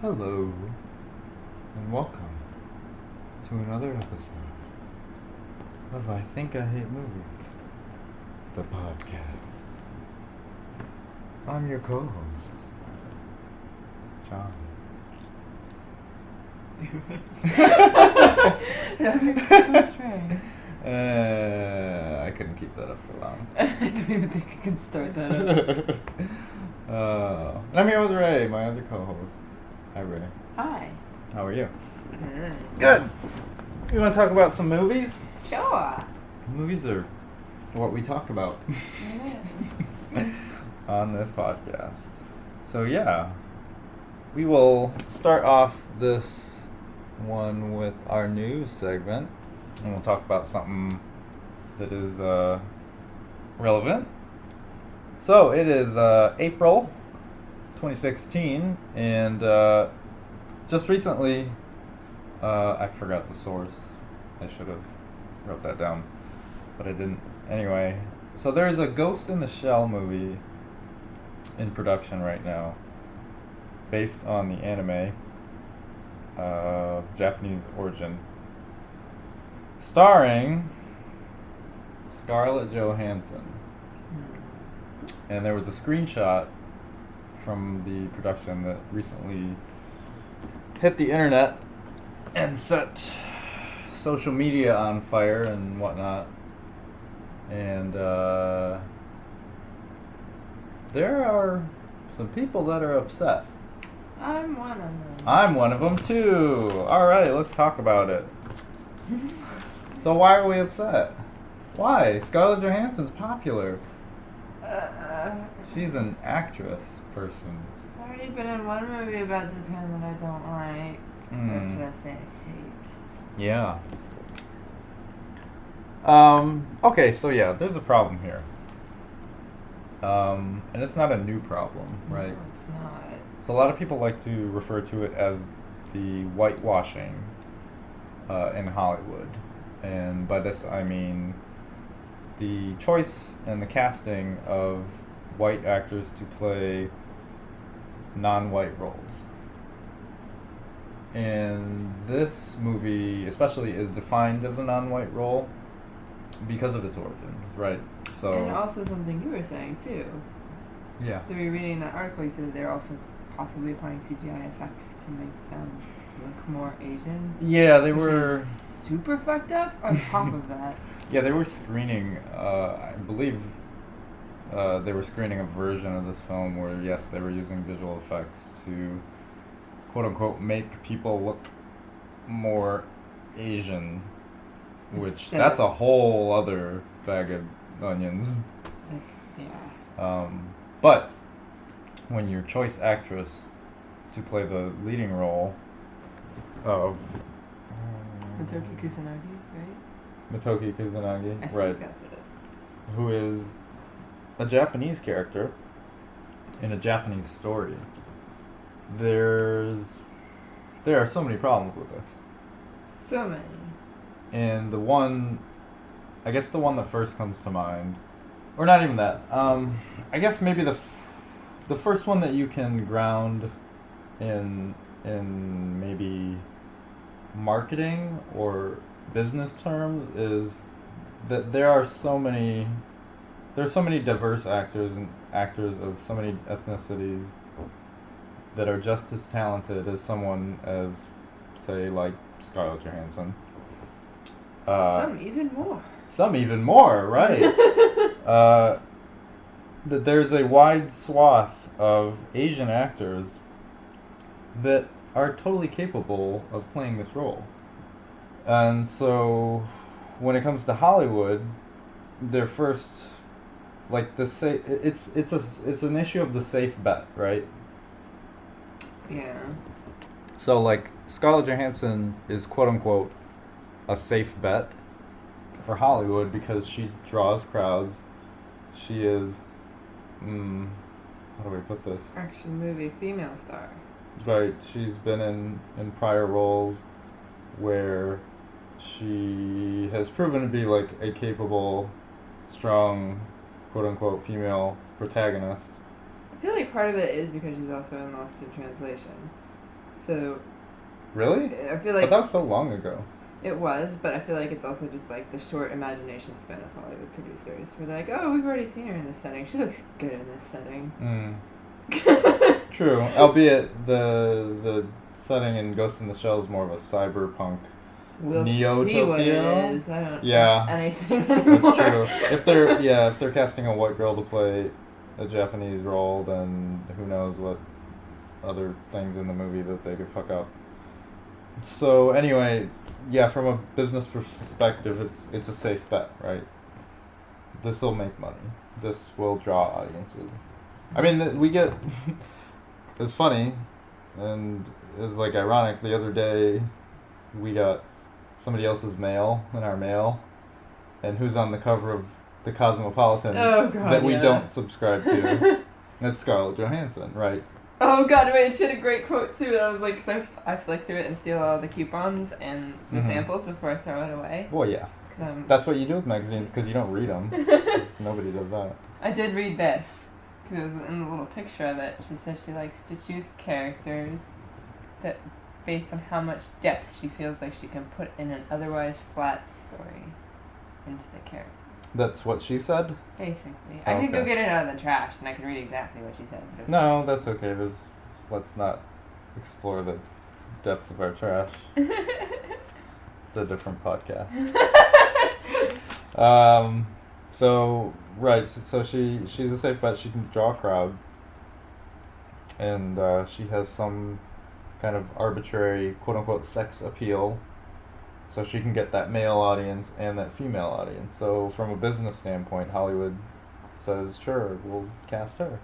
Hello, and welcome to another episode of I Think I Hate Movies, the podcast. I'm your co-host, John. That's right. I couldn't keep that up for long. I don't even think I can start that up. And I'm here with Ray, my other co-host. Hi, Ray. Hi. How are you? Good. Good. You want to talk about some movies? Sure. Movies are what we talk about on this podcast. So yeah, we will start off this one with our news segment, and we'll talk about something that is relevant. So it is April 2016, and just recently, I forgot the source. I should have wrote that down, but I didn't. Anyway, so there is a Ghost in the Shell movie in production right now, based on the anime of Japanese origin, starring Scarlett Johansson. And there was a screenshot from the production that recently hit the internet and set social media on fire and whatnot. And there are some people that are upset. I'm one of them. I'm one of them too. Alright, let's talk about it. So why are we upset? Why? Scarlett Johansson's popular. She's an actress person. She's already been in one movie about Japan that I don't like. Or should I say I hate? Yeah. Okay, so yeah, there's a problem here. And it's not a new problem, right? No, it's not. So a lot of people like to refer to it as the whitewashing in Hollywood. And by this I mean the choice and the casting of white actors to play non-white roles. And this movie especially is defined as a non-white role because of its origins, right? So And also something you were saying too. yeah. The rereading that article, you said they're also possibly applying CGI effects to make them look more Asian. Yeah, they which were is super fucked up on top of that. Yeah, they were screening, I believe they were screening a version of this film where, yes, they were using visual effects to, quote-unquote, make people look more Asian, which, that's a whole other bag of onions. Yeah. But when your choice actress to play the leading role of... Matoki Kusanagi, right? Matoki Kusanagi, I think right, that's it. who is a Japanese character in a Japanese story. There are so many problems with this. So many. And I guess the one that first comes to mind, or not even that, I guess maybe the first one that you can ground in maybe marketing or business terms is that there's so many diverse actors and actors of so many ethnicities that are just as talented as someone as, say, like Scarlett Johansson. Some even more. Some even more, right? That there's a wide swath of Asian actors that are totally capable of playing this role. And so when it comes to Hollywood, their first, like, it's an issue of the safe bet, right? Yeah. So, like, Scarlett Johansson is, quote-unquote, a safe bet for Hollywood because she draws crowds. She is, how do we put this? Action movie female star. Right, she's been in prior roles where she has proven to be, like, a capable, strong, quote-unquote, female protagonist. I feel like part of it is because she's also in Lost in Translation. So Really? I feel like But that was so long ago. it was, but I feel like it's also just like the short imagination span of Hollywood producers. We're like, oh, we've already seen her in this setting. She looks good in this setting. True, albeit the setting in Ghost in the Shell is more of a cyberpunk We'll Neo see what it Tokyo. is. I don't Yeah. trust anything anymore. That's true. If they're casting a white girl to play a Japanese role, then who knows what other things in the movie that they could fuck up. So anyway, yeah, from a business perspective, it's a safe bet, right? This will make money. This will draw audiences. I mean, we get. It's funny, and it's like ironic. The other day, we got somebody else's mail in our mail, and who's on the cover of the Cosmopolitan Oh, God, that we yeah. don't subscribe to. And it's Scarlett Johansson, right? Oh god, wait, she had a great quote too. That was like, cause I flick through it and steal all the coupons and the samples before I throw it away. Well, yeah. That's what you do with magazines, because you don't read them. Nobody does that. I did read this, because it was in the little picture of it. She said she likes to choose characters that, based on how much depth she feels like she can put in an otherwise flat story into the character. That's what she said? Basically. I could go get it out of the trash and I could read exactly what she said. No, that's okay. Let's not explore the depths of our trash. It's a different podcast. So she's a safe bet. She can draw a crowd, and she has some kind of arbitrary quote unquote sex appeal. So she can get that male audience and that female audience. So from a business standpoint, Hollywood says, sure, we'll cast her.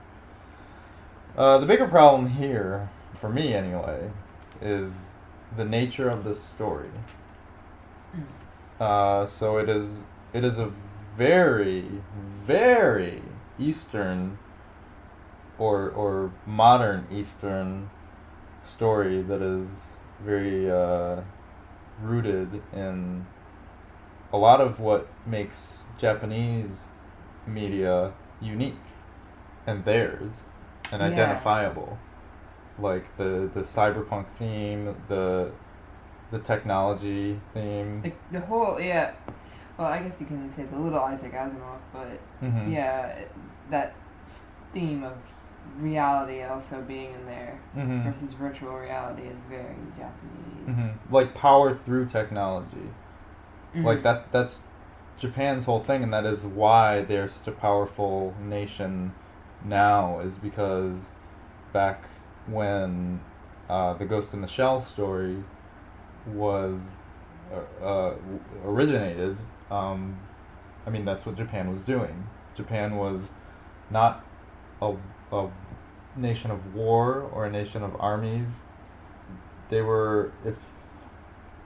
The bigger problem here, for me anyway, is the nature of this story. So it is a very, very Eastern or modern Eastern story that is very rooted in a lot of what makes Japanese media unique and theirs and identifiable, like the cyberpunk theme, the technology theme, the whole well, I guess you can say it's a little Isaac Asimov, but that theme of reality also being in there versus virtual reality is very Japanese. Like power through technology. Like that's Japan's whole thing, and that is why they're such a powerful nation now, is because back when the Ghost in the Shell story was originated, I mean, that's what Japan was doing. Japan was not a nation of war or a nation of armies. They were, if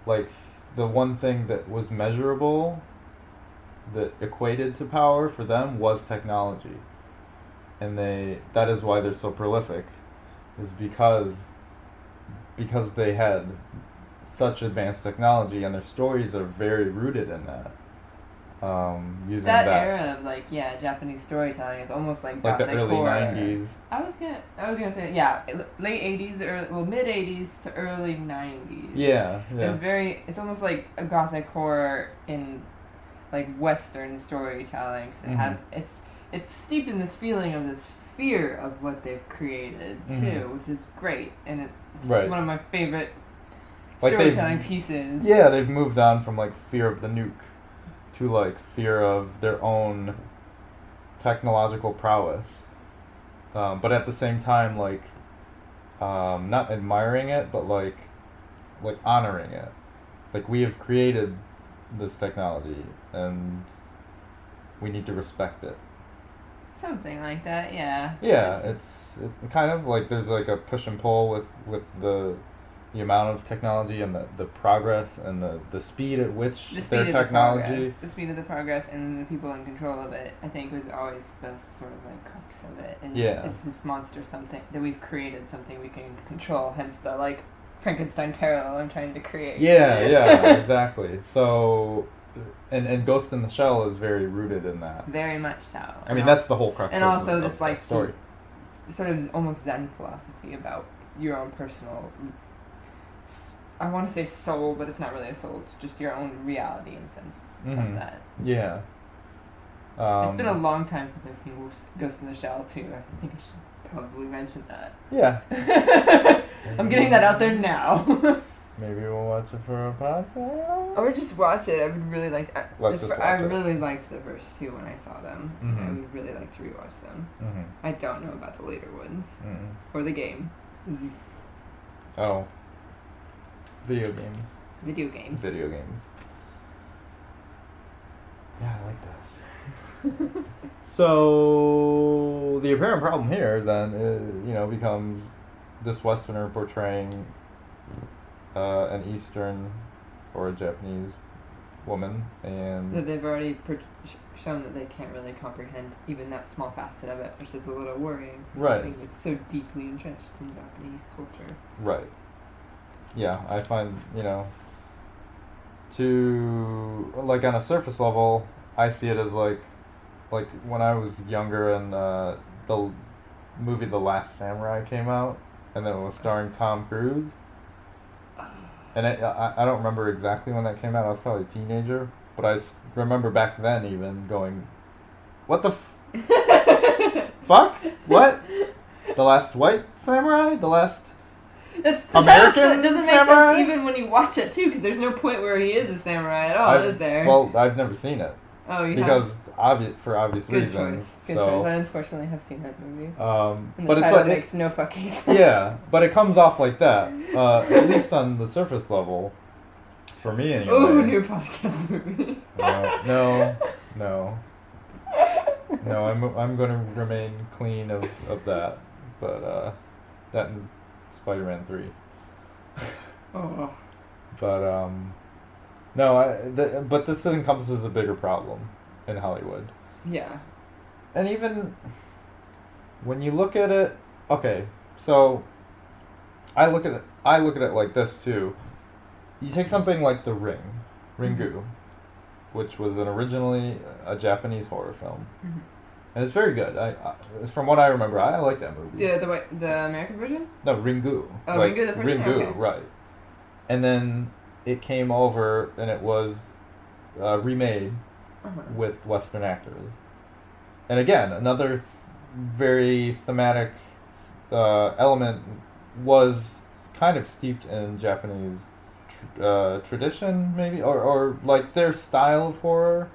like, the one thing that was measurable that equated to power for them was technology. And that is why they're so prolific, is because they had such advanced technology, and their stories are very rooted in that. Using that era of Japanese storytelling is almost like the early horror. 90s. I was gonna say late 80s or mid 80s to early 90s. Yeah. It's almost like a gothic horror in like Western storytelling, because it's steeped in this feeling of this fear of what they've created too, which is great, and it's one of my favorite storytelling pieces. Yeah, they've moved on from like fear of the nuke to like fear of their own technological prowess, but at the same time not admiring it, but like honoring it. Like, we have created this technology and we need to respect it. Something like that, yeah. Yeah, it's kind of like there's like a push and pull with the amount of technology and the progress and the speed at which their technology... The speed of the progress and the people in control of it, I think, was always the sort of like crux of it. And it's this monster something that we've created, something we can control, hence the like Frankenstein parallel I'm trying to create. Yeah, exactly. So... And Ghost in the Shell is very rooted in that. Very much so. I mean, that's the whole crux and of also this story. Sort of almost Zen philosophy about your own personal I want to say soul, but it's not really a soul. It's just your own reality in a sense of that. Yeah. It's been a long time since I've seen Ghost in the Shell too. I think I should probably mention that. Yeah. I'm getting that out there now. Maybe we'll watch it for a podcast. Or just watch it. I would really like. Let's just watch I it. really liked the first two when I saw them. Mm-hmm. I would really like to rewatch them. Mm-hmm. I don't know about the later ones Mm-hmm. or the game. Oh. Video games. Video games. Video games. Yeah, I like that. So the apparent problem here then is, becomes this Westerner portraying an Eastern or a Japanese woman, and So they've already shown that they can't really comprehend even that small facet of it, which is a little worrying. Right. Something that's so deeply entrenched in Japanese culture. right. Yeah, I find to like on a surface level, I see it as like when I was younger and the movie The Last Samurai came out, and then it was starring Tom Cruise. And I don't remember exactly when that came out. I was probably a teenager, but I remember back then even going, "What the fuck? What? The Last White Samurai? The Last American doesn't make samurai?" sense even when you watch it too, because there's no point where he is a samurai at all, is there? Well, I've never seen it oh, you because have. for obvious Good reasons. choice. Good so, choice. I unfortunately have seen that movie. And the but it's title like makes no fucking sense. yeah, but it comes off like that, at least on the surface level, for me anyway. Ooh, new podcast movie. No. I'm going to remain clean of that, but that and Spider-Man 3. Oh. But no, but this encompasses a bigger problem in Hollywood. Yeah. And even when you look at it, okay, so I look at it like this too. You take something like The Ringu, which was originally a Japanese horror film, and it's very good. I from what I remember, I like that movie. The American version? No, Ringu. Oh, Ringu the first one? Ringu, Okay. right. And then it came over and it was remade with Western actors. And again, another very thematic element was kind of steeped in Japanese tradition, maybe, or like their style of horror.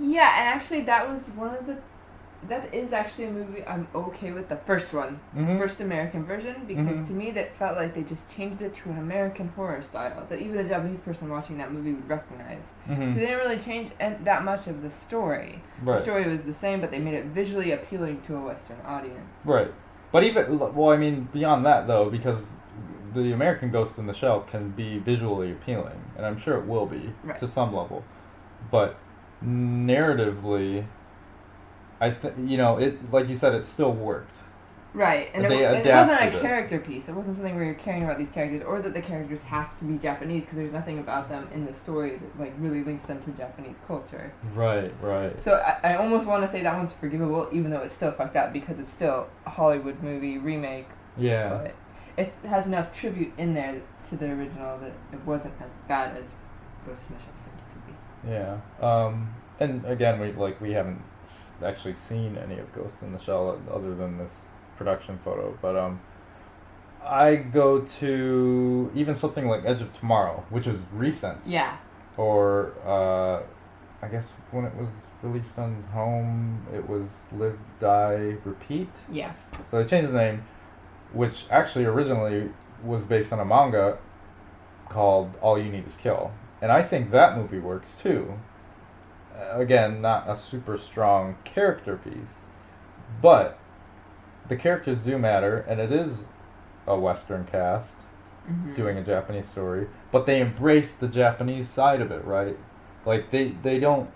Yeah, and actually that is actually a movie I'm okay with, the first one, Mhm. first American version, because to me that felt like they just changed it to an American horror style that even a Japanese person watching that movie would recognize. Mhm. They didn't really change that much of the story. Right. The story was the same, but they made it visually appealing to a Western audience. Right. But even, well, I mean, beyond that, though, because the American Ghost in the Shell can be visually appealing, and I'm sure it will be, to some level. But narratively, it, like you said, it still worked. Right, and it wasn't a character piece. It wasn't something where you're caring about these characters, or that the characters have to be Japanese, because there's nothing about them in the story that like really links them to Japanese culture. Right. So I almost want to say that one's forgivable, even though it's still fucked up, because it's still a Hollywood movie remake. Yeah. But it has enough tribute in there to the original that it wasn't as bad as Ghost in the Shell seems to be. Yeah. And again, we haven't actually seen any of Ghost in the Shell other than this production photo, but I go to even something like Edge of Tomorrow, which is recent. Yeah. Or I guess when it was released on home, it was Live, Die, Repeat. Yeah. So they changed the name, which actually originally was based on a manga called All You Need Is Kill. And I think that movie works too. Again, not a super strong character piece, but the characters do matter, and it is a Western cast doing a Japanese story, but they embrace the Japanese side of it, right? Like they don't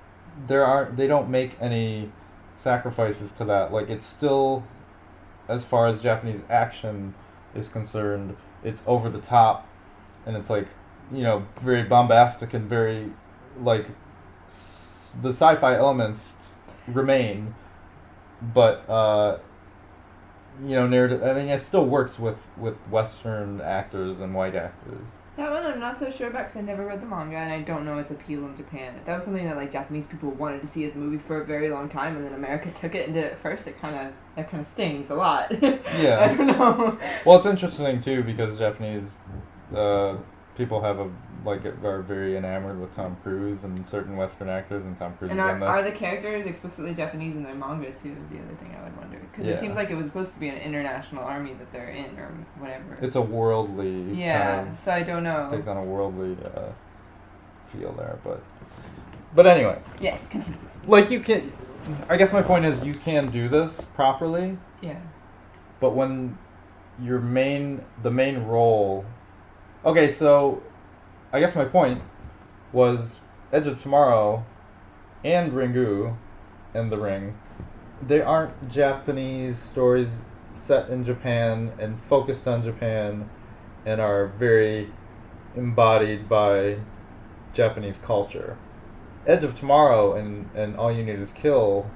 make any sacrifices to that. Like it's still, as far as Japanese action is concerned, it's over the top, and it's like, very bombastic and very like the sci-fi elements remain, but narrative. I mean, it still works with Western actors and white actors. That one I'm not so sure about because I never read the manga and I don't know its appeal in Japan. If that was something that like Japanese people wanted to see as a movie for a very long time, and then America took it and did it first, that kind of stings a lot. Yeah. I don't know. Well, it's interesting too because Japanese people are very enamored with Tom Cruise and certain Western actors, and Tom Cruise And is in this. are the characters explicitly Japanese in their manga too? Is the other thing I would wonder, because it seems like it was supposed to be an international army that they're in or whatever. It's a worldly. So I don't know. Takes on a worldly feel there, but anyway. Yes, continue. Like you can, I guess my point is you can do this properly. Yeah. But when the main role. Okay, so I guess my point was Edge of Tomorrow and Ringu and The Ring, they aren't Japanese stories set in Japan and focused on Japan and are very embodied by Japanese culture. Edge of Tomorrow and All You Need Is Kill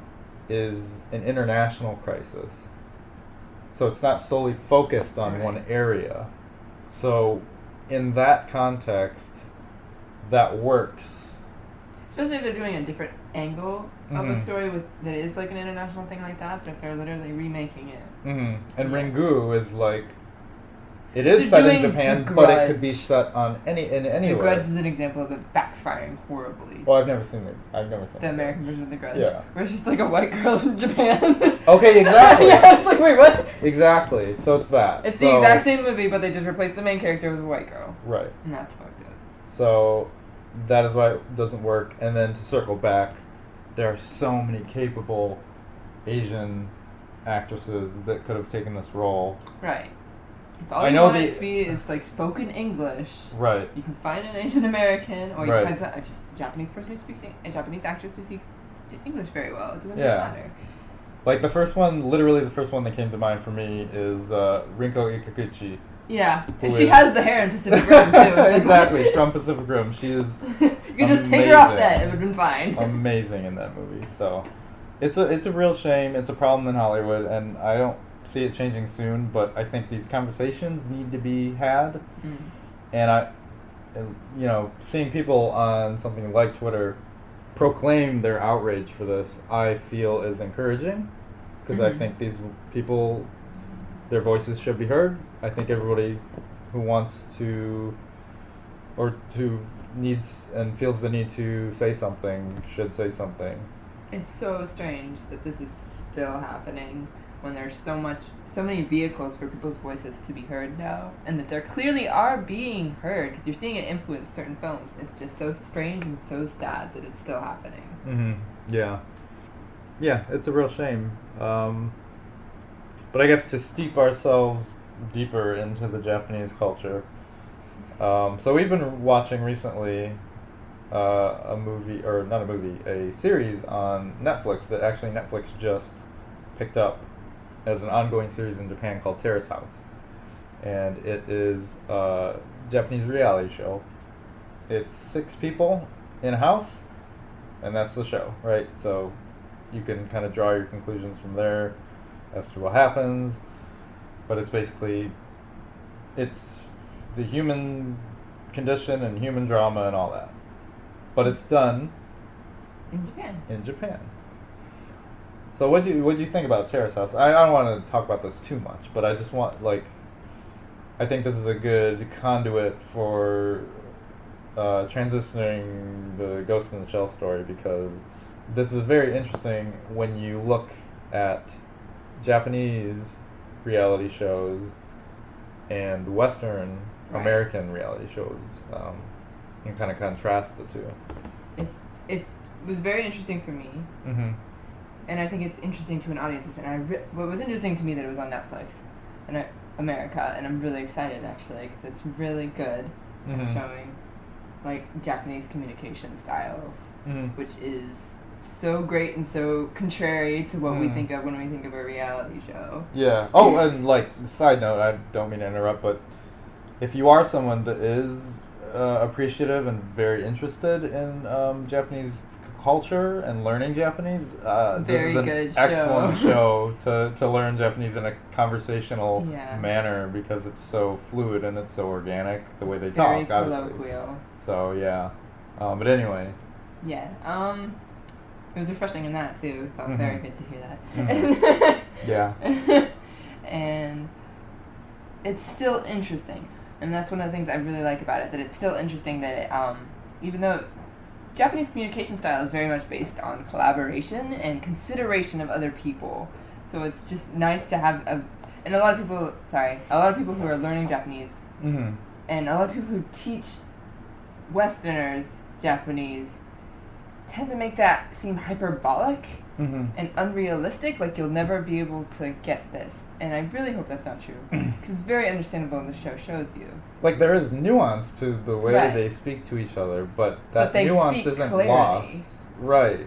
is an international crisis. So it's not solely focused on one area. So in that context, that works. Especially if they're doing a different angle of a story that is like an international thing like that, but if they're literally remaking it. And Ringu is like, it is set in Japan, but it could be set on anywhere. The Grudge is an example of it backfiring horribly. Well, I've never seen the American version of The Grudge. Yeah. Where it's just like a white girl in Japan. Okay, exactly. Yeah, it's like, wait, what? Exactly. So it's that. It's the exact same movie, but they just replaced the main character with a white girl. Right. And that's fucked up. So that is why it doesn't work. And then to circle back, there are so many capable Asian actresses that could have taken this role. Right. If all you want it to be is like spoken English, right? You can find an Asian American, or you can find just a Japanese person who speaks a Japanese actress who speaks English very well. It doesn't really matter. Like the first one that came to mind for me is Rinko Ikaguchi. Yeah, she has the hair in Pacific Rim too. Exactly, from Pacific Rim. She is. You could just take her off set; it would have been fine. Amazing in that movie. So, it's a real shame. It's a problem in Hollywood, and I don't see it changing soon. But I think these conversations need to be had, and seeing people on something like Twitter proclaim their outrage for this, I feel is encouraging, because I think these people, their voices should be heard. I think everybody who wants to, or who needs and feels the need to say something should say something. It's so strange that this is still happening when there's so many vehicles for people's voices to be heard now, and that there clearly are being heard, because you're seeing it influence certain films. It's just so strange and so sad that it's still happening. Yeah, it's a real shame. But I guess to steep ourselves deeper into the Japanese culture, so we've been watching recently a series on Netflix that actually Netflix just picked up as an ongoing series in Japan called Terrace House. And it is a Japanese reality show. It's 6 people in a house, and that's the show, right? So you can kind of draw your conclusions from there as to what happens, but it's basically, it's the human condition and human drama and all that. But it's done in Japan. So what do you think about Terrace House? I don't want to talk about this too much, but I just want, I think this is a good conduit for transitioning the Ghost in the Shell story, because this is very interesting when you look at Japanese reality shows and Western American reality shows, and kind of contrast the two. It was very interesting for me. And I think it's interesting to an audience. And what was interesting to me that it was on Netflix and America, and I'm really excited actually, because it's really good at showing Japanese communication styles, which is so great and so contrary to what we think of when we think of a reality show. Yeah. Oh, and side note, I don't mean to interrupt, but if you are someone that is appreciative and very interested in Japanese culture and learning Japanese, Very this is good an show. excellent show to learn Japanese in a conversational Yeah. manner because it's so fluid and it's so organic the way they Very talk, obviously. colloquial. So yeah, but anyway. Yeah. It was refreshing in that too. Felt very good to hear that. Mhm. Yeah. And it's still interesting, and that's one of the things I really like about it. That it's still interesting that it, even though Japanese communication style is very much based on collaboration and consideration of other people, so it's just nice to have and a lot of people who are learning Japanese, and a lot of people who teach Westerners Japanese tend to make that seem hyperbolic and unrealistic, like you'll never be able to get this. And I really hope that's not true, because it's very understandable and the show shows you. Like, there is nuance to the way Right. they speak to each other, but that they nuance seek isn't clarity. lost. Right.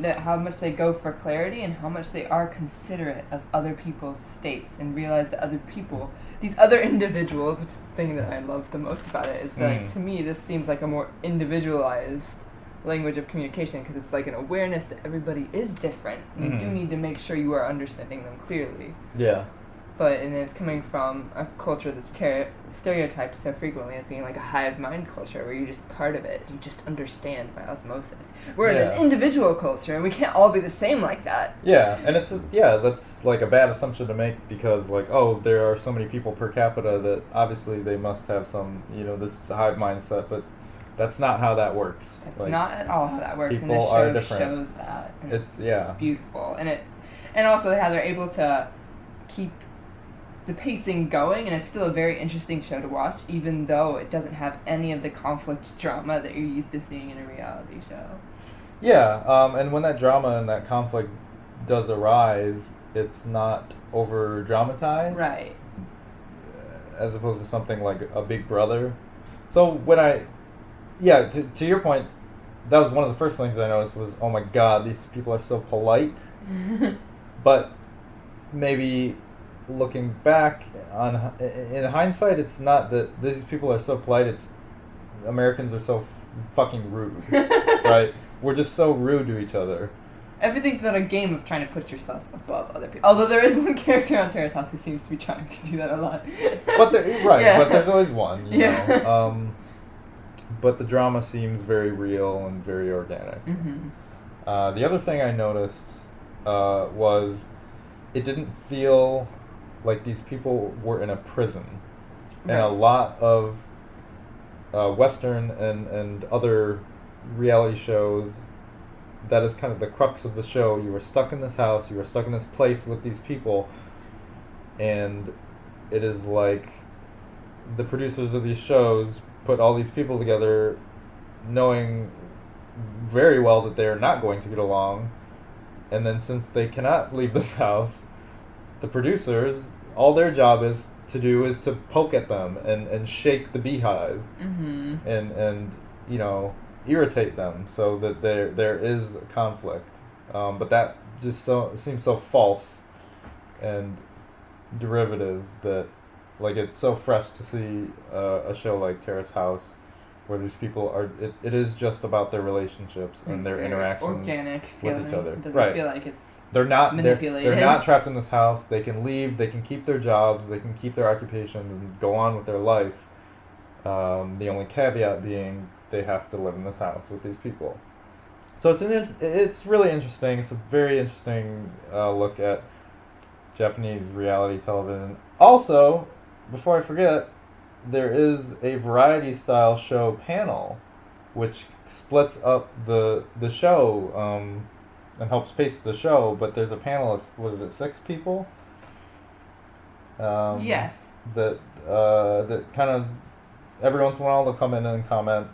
That how much they go for clarity and how much they are considerate of other people's states and realize that other people, these other individuals, which is the thing that I love the most about it, is that like, to me this seems like a more individualized language of communication, because it's like an awareness that everybody is different. You do need to make sure you are understanding them clearly. Yeah. And it's coming from a culture that's stereotyped so frequently as being like a hive mind culture where you're just part of it, you just understand by osmosis. We're in an individual culture and we can't all be the same like that. Yeah, and that's like a bad assumption to make, because like, oh, there are so many people per capita that obviously they must have some, this hive mindset, but that's not how that works. It's like, not at all how that works, and people this are show different. shows that. And it's beautiful, and also how they're able to keep the pacing going, and it's still a very interesting show to watch, even though it doesn't have any of the conflict drama that you're used to seeing in a reality show. Yeah, and when that drama and that conflict does arise, it's not over dramatized, Right. As opposed to something like a Big Brother. So when to your point, that was one of the first things I noticed was, oh my God, these people are so polite. But maybe looking back in hindsight, it's not that these people are so polite. It's Americans are so fucking rude, right? We're just so rude to each other. Everything's not a game of trying to put yourself above other people. Although there is one character on Terrace House who seems to be trying to do that a lot. But there's always one, you know. But the drama seems very real and very organic. The other thing I noticed was it didn't feel like these people were in a prison. Right. And a lot of Western and other reality shows, that is kind of the crux of the show. You were stuck in this house, you were stuck in this place with these people, and it is like the producers of these shows put all these people together knowing very well that they are not going to get along, and then since they cannot leave this house, the producers, all their job is to poke at them and shake the beehive and irritate them so that there is conflict, but that just seems so false and derivative that, like, it's so fresh to see a show like Terrace House where these people are, it is just about their relationships and their interactions organic with each other. It doesn't feel like it's they're not manipulated. They're not trapped in this house. They can leave. They can keep their jobs. They can keep their occupations and go on with their life. The only caveat being they have to live in this house with these people. So it's really interesting. It's a very interesting look at Japanese reality television. Also, before I forget, there is a variety style show panel, which splits up the show. And helps pace the show, but there's a panel of, what is it, 6 people? Yes. That kind of, every once in a while they'll come in and comment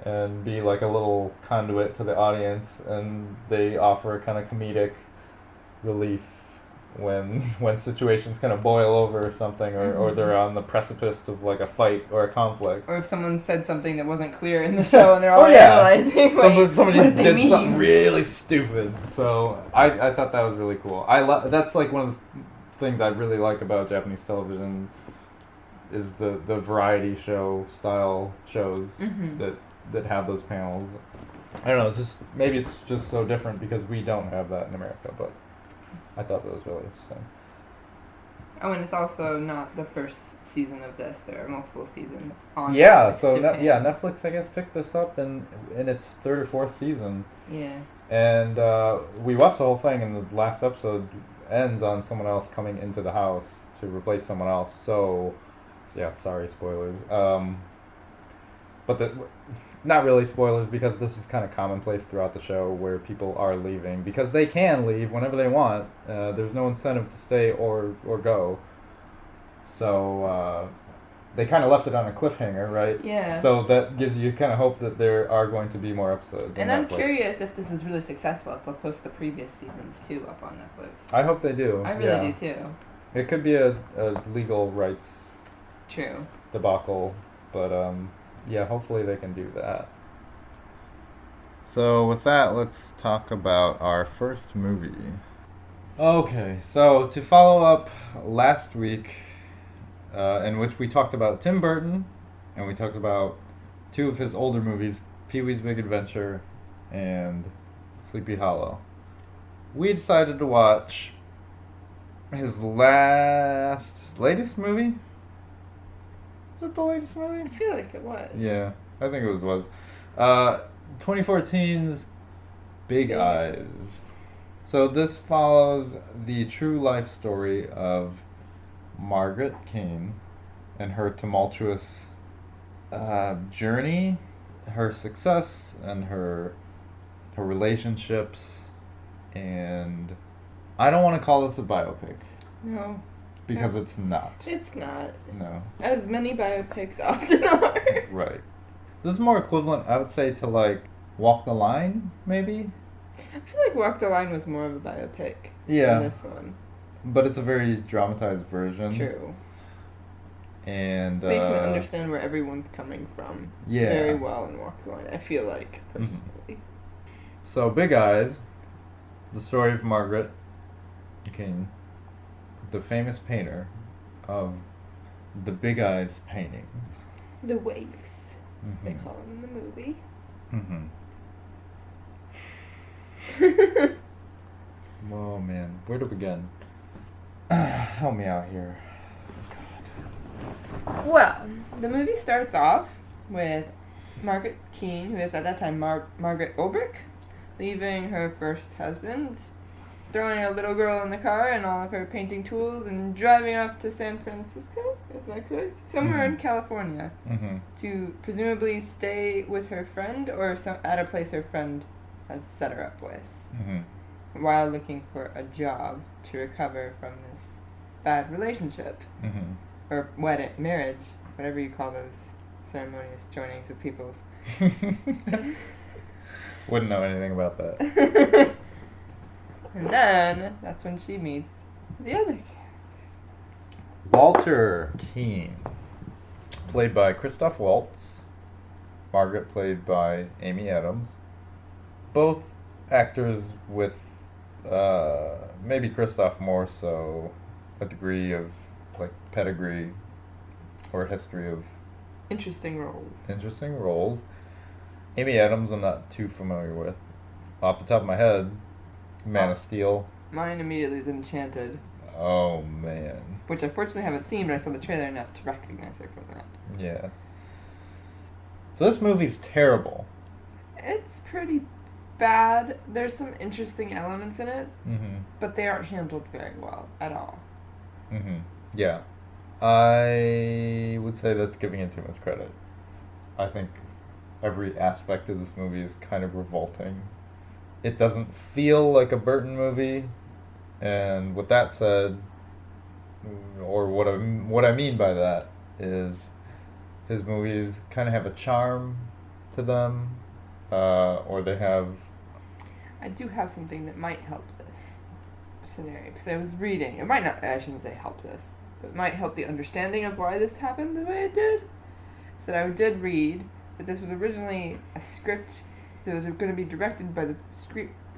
and be like a little conduit to the audience, and they offer kind of comedic relief when situations kind of boil over or something, or they're on the precipice of like a fight or a conflict. Or if someone said something that wasn't clear in the show and they're all analyzing, somebody what did mean? something really stupid. So I thought that was really cool. That's like one of the things I really like about Japanese television is the variety show style shows that have those panels. I don't know. It's just maybe it's just so different because we don't have that in America. But I thought that was really interesting. Oh, and it's also not the first season of this. There are multiple seasons on. Yeah, Netflix so Japan. Netflix I guess picked this up in its third or fourth season. Yeah. And we watched the whole thing, and the last episode ends on someone else coming into the house to replace someone else. So yeah, sorry, spoilers. But not really spoilers because this is kind of commonplace throughout the show where people are leaving because they can leave whenever they want. There's no incentive to stay or go. So they kind of left it on a cliffhanger, right? Yeah. So that gives you kind of hope that there are going to be more episodes. And I'm curious if this is really successful, if they'll post the previous seasons too up on Netflix. I hope they do. I really do too. It could be a legal rights True. debacle, but yeah, hopefully they can do that. So with that, let's talk about our first movie. Okay, so to follow up last week, in which we talked about Tim Burton, and we talked about two of his older movies, Pee-wee's Big Adventure and Sleepy Hollow, we decided to watch his latest movie? Is it the latest movie? I feel like it was. Yeah, I think it was. 2014's Big Eyes. So this follows the true life story of Margaret Keane and her tumultuous journey, her success, and her relationships. And I don't want to call this a biopic. No. Because it's not. It's not. No. As many biopics often are. Right. This is more equivalent, I would say, to like Walk the Line, maybe? I feel like Walk the Line was more of a biopic than this one. But it's a very dramatized version. True. And but you can understand where everyone's coming from very well in Walk the Line, I feel like, personally. Mm-hmm. So, Big Eyes, the story of Margaret King, the famous painter of the Big Eyes paintings. The waves, as they call them in the movie. Oh man, where to begin? Help me out here. God. Well, the movie starts off with Margaret Keane, who is at that time Margaret Ulbrich, leaving her first husband, throwing a little girl in the car and all of her painting tools, and driving off to San Francisco, is that correct? Somewhere in California, to presumably stay with her friend or at a place her friend has set her up with, while looking for a job to recover from this bad relationship, or marriage, whatever you call those ceremonious joinings of peoples. Wouldn't know anything about that. And then, that's when she meets the other character. Walter Keane, played by Christoph Waltz. Margaret, played by Amy Adams. Both actors with, maybe Christoph more so, a degree of, like, pedigree or history of... Interesting roles. Amy Adams I'm not too familiar with. Off the top of my head, Man of Steel. Mine immediately is Enchanted. Oh, man. Which I fortunately haven't seen, but I saw the trailer enough to recognize her from that. Yeah. So this movie's terrible. It's pretty bad. There's some interesting elements in it, but they aren't handled very well at all. Yeah. I would say that's giving it too much credit. I think every aspect of this movie is kind of revolting. It doesn't feel like a Burton movie, and with that said, or what I mean by that is his movies kind of have a charm to them, or they have... I do have something that might help this scenario, because I was reading, it might not, I shouldn't say help this, but it might help the understanding of why this happened the way it did. So I did read that this was originally a script that was going to be directed by the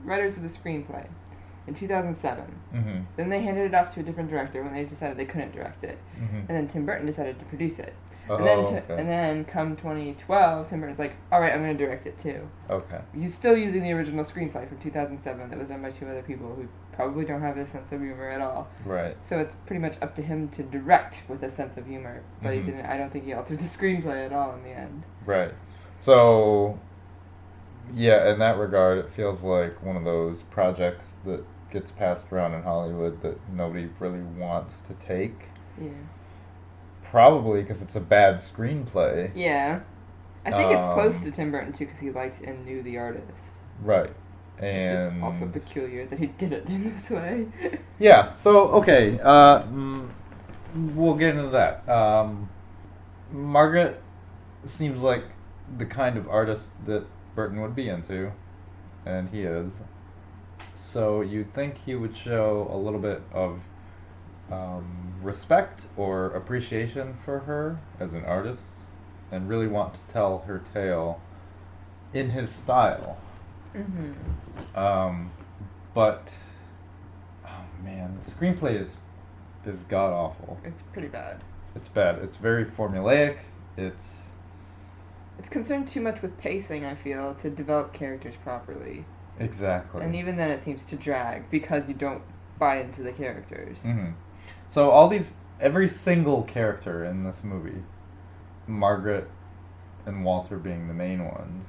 writers of the screenplay in 2007. Then they handed it off to a different director when they decided they couldn't direct it. And then Tim Burton decided to produce it. Okay. And then come 2012, Tim Burton's like, all right, I'm going to direct it too. Okay. You're still using the original screenplay from 2007 that was done by 2 other people who probably don't have a sense of humor at all. Right. So it's pretty much up to him to direct with a sense of humor, but he didn't. I don't think he altered the screenplay at all in the end. Right. So, yeah, in that regard, it feels like one of those projects that gets passed around in Hollywood that nobody really wants to take. Yeah. Probably because it's a bad screenplay. Yeah. I think it's close to Tim Burton too because he liked and knew the artist. Right. Which is also peculiar that he did it in this way. Yeah, so, okay, we'll get into that. Margaret seems like the kind of artist that Burton would be into, and he is. So you'd think he would show a little bit of respect or appreciation for her as an artist, and really want to tell her tale in his style. But oh man, the screenplay is god awful. It's pretty bad. It's bad. It's very formulaic. It's concerned too much with pacing, I feel, to develop characters properly. Exactly. And even then it seems to drag because you don't buy into the characters. So every single character in this movie, Margaret and Walter being the main ones,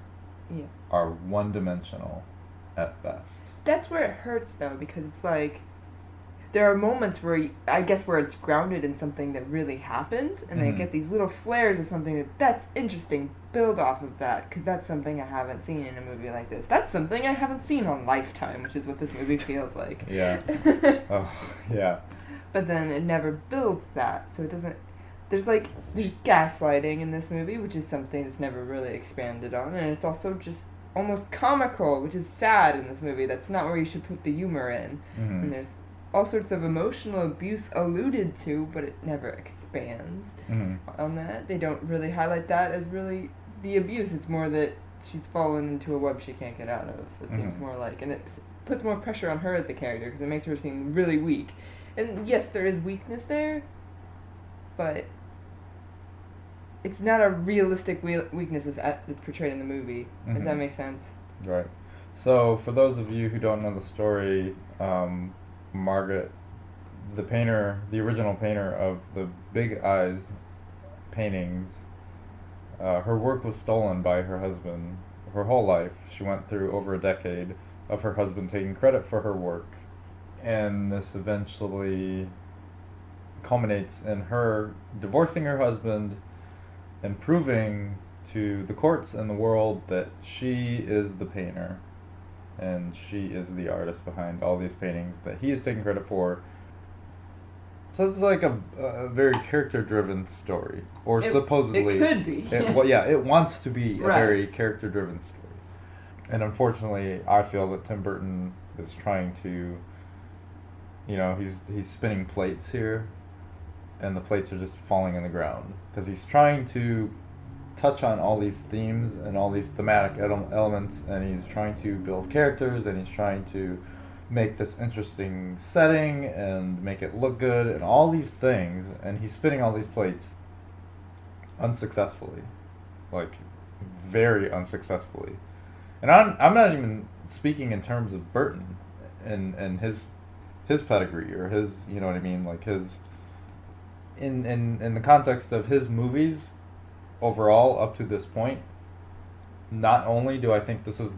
are one-dimensional at best. That's where it hurts, though, because it's like there are moments where I guess where it's grounded in something that really happened, and they get these little flares of something that's interesting. Build off of that, because that's something I haven't seen in a movie like this. That's something I haven't seen on Lifetime, which is what this movie feels like. Yeah. Oh, yeah. But then it never builds that, so it doesn't. There's gaslighting in this movie, which is something that's never really expanded on, and it's also just almost comical, which is sad in this movie. That's not where you should put the humor in. And there's all sorts of emotional abuse alluded to, but it never expands on that. They don't really highlight that as really the abuse. It's more that she's fallen into a web she can't get out of. It seems more like, and it puts more pressure on her as a character because it makes her seem really weak. And yes, there is weakness there, but it's not a realistic weakness that's portrayed in the movie. Does that make sense? Right. So, for those of you who don't know the story, Margaret, the original painter of the Big Eyes paintings, her work was stolen by her husband her whole life. She went through over a decade of her husband taking credit for her work, and this eventually culminates in her divorcing her husband and proving to the courts and the world that she is the painter and she is the artist behind all these paintings that he is taking credit for. So it's like a very character-driven story, or supposedly it could be. It wants to be a Right. very character-driven story, and unfortunately, I feel that Tim Burton is trying to, he's spinning plates here, and the plates are just falling in the ground because he's trying to touch on all these themes and all these thematic elements, and he's trying to build characters, and he's trying to make this interesting setting and make it look good and all these things, and he's spinning all these plates unsuccessfully, like very unsuccessfully. And I'm not even speaking in terms of Burton and his pedigree or his, you know what I mean, like his in the context of his movies overall up to this point. Not only do I think this is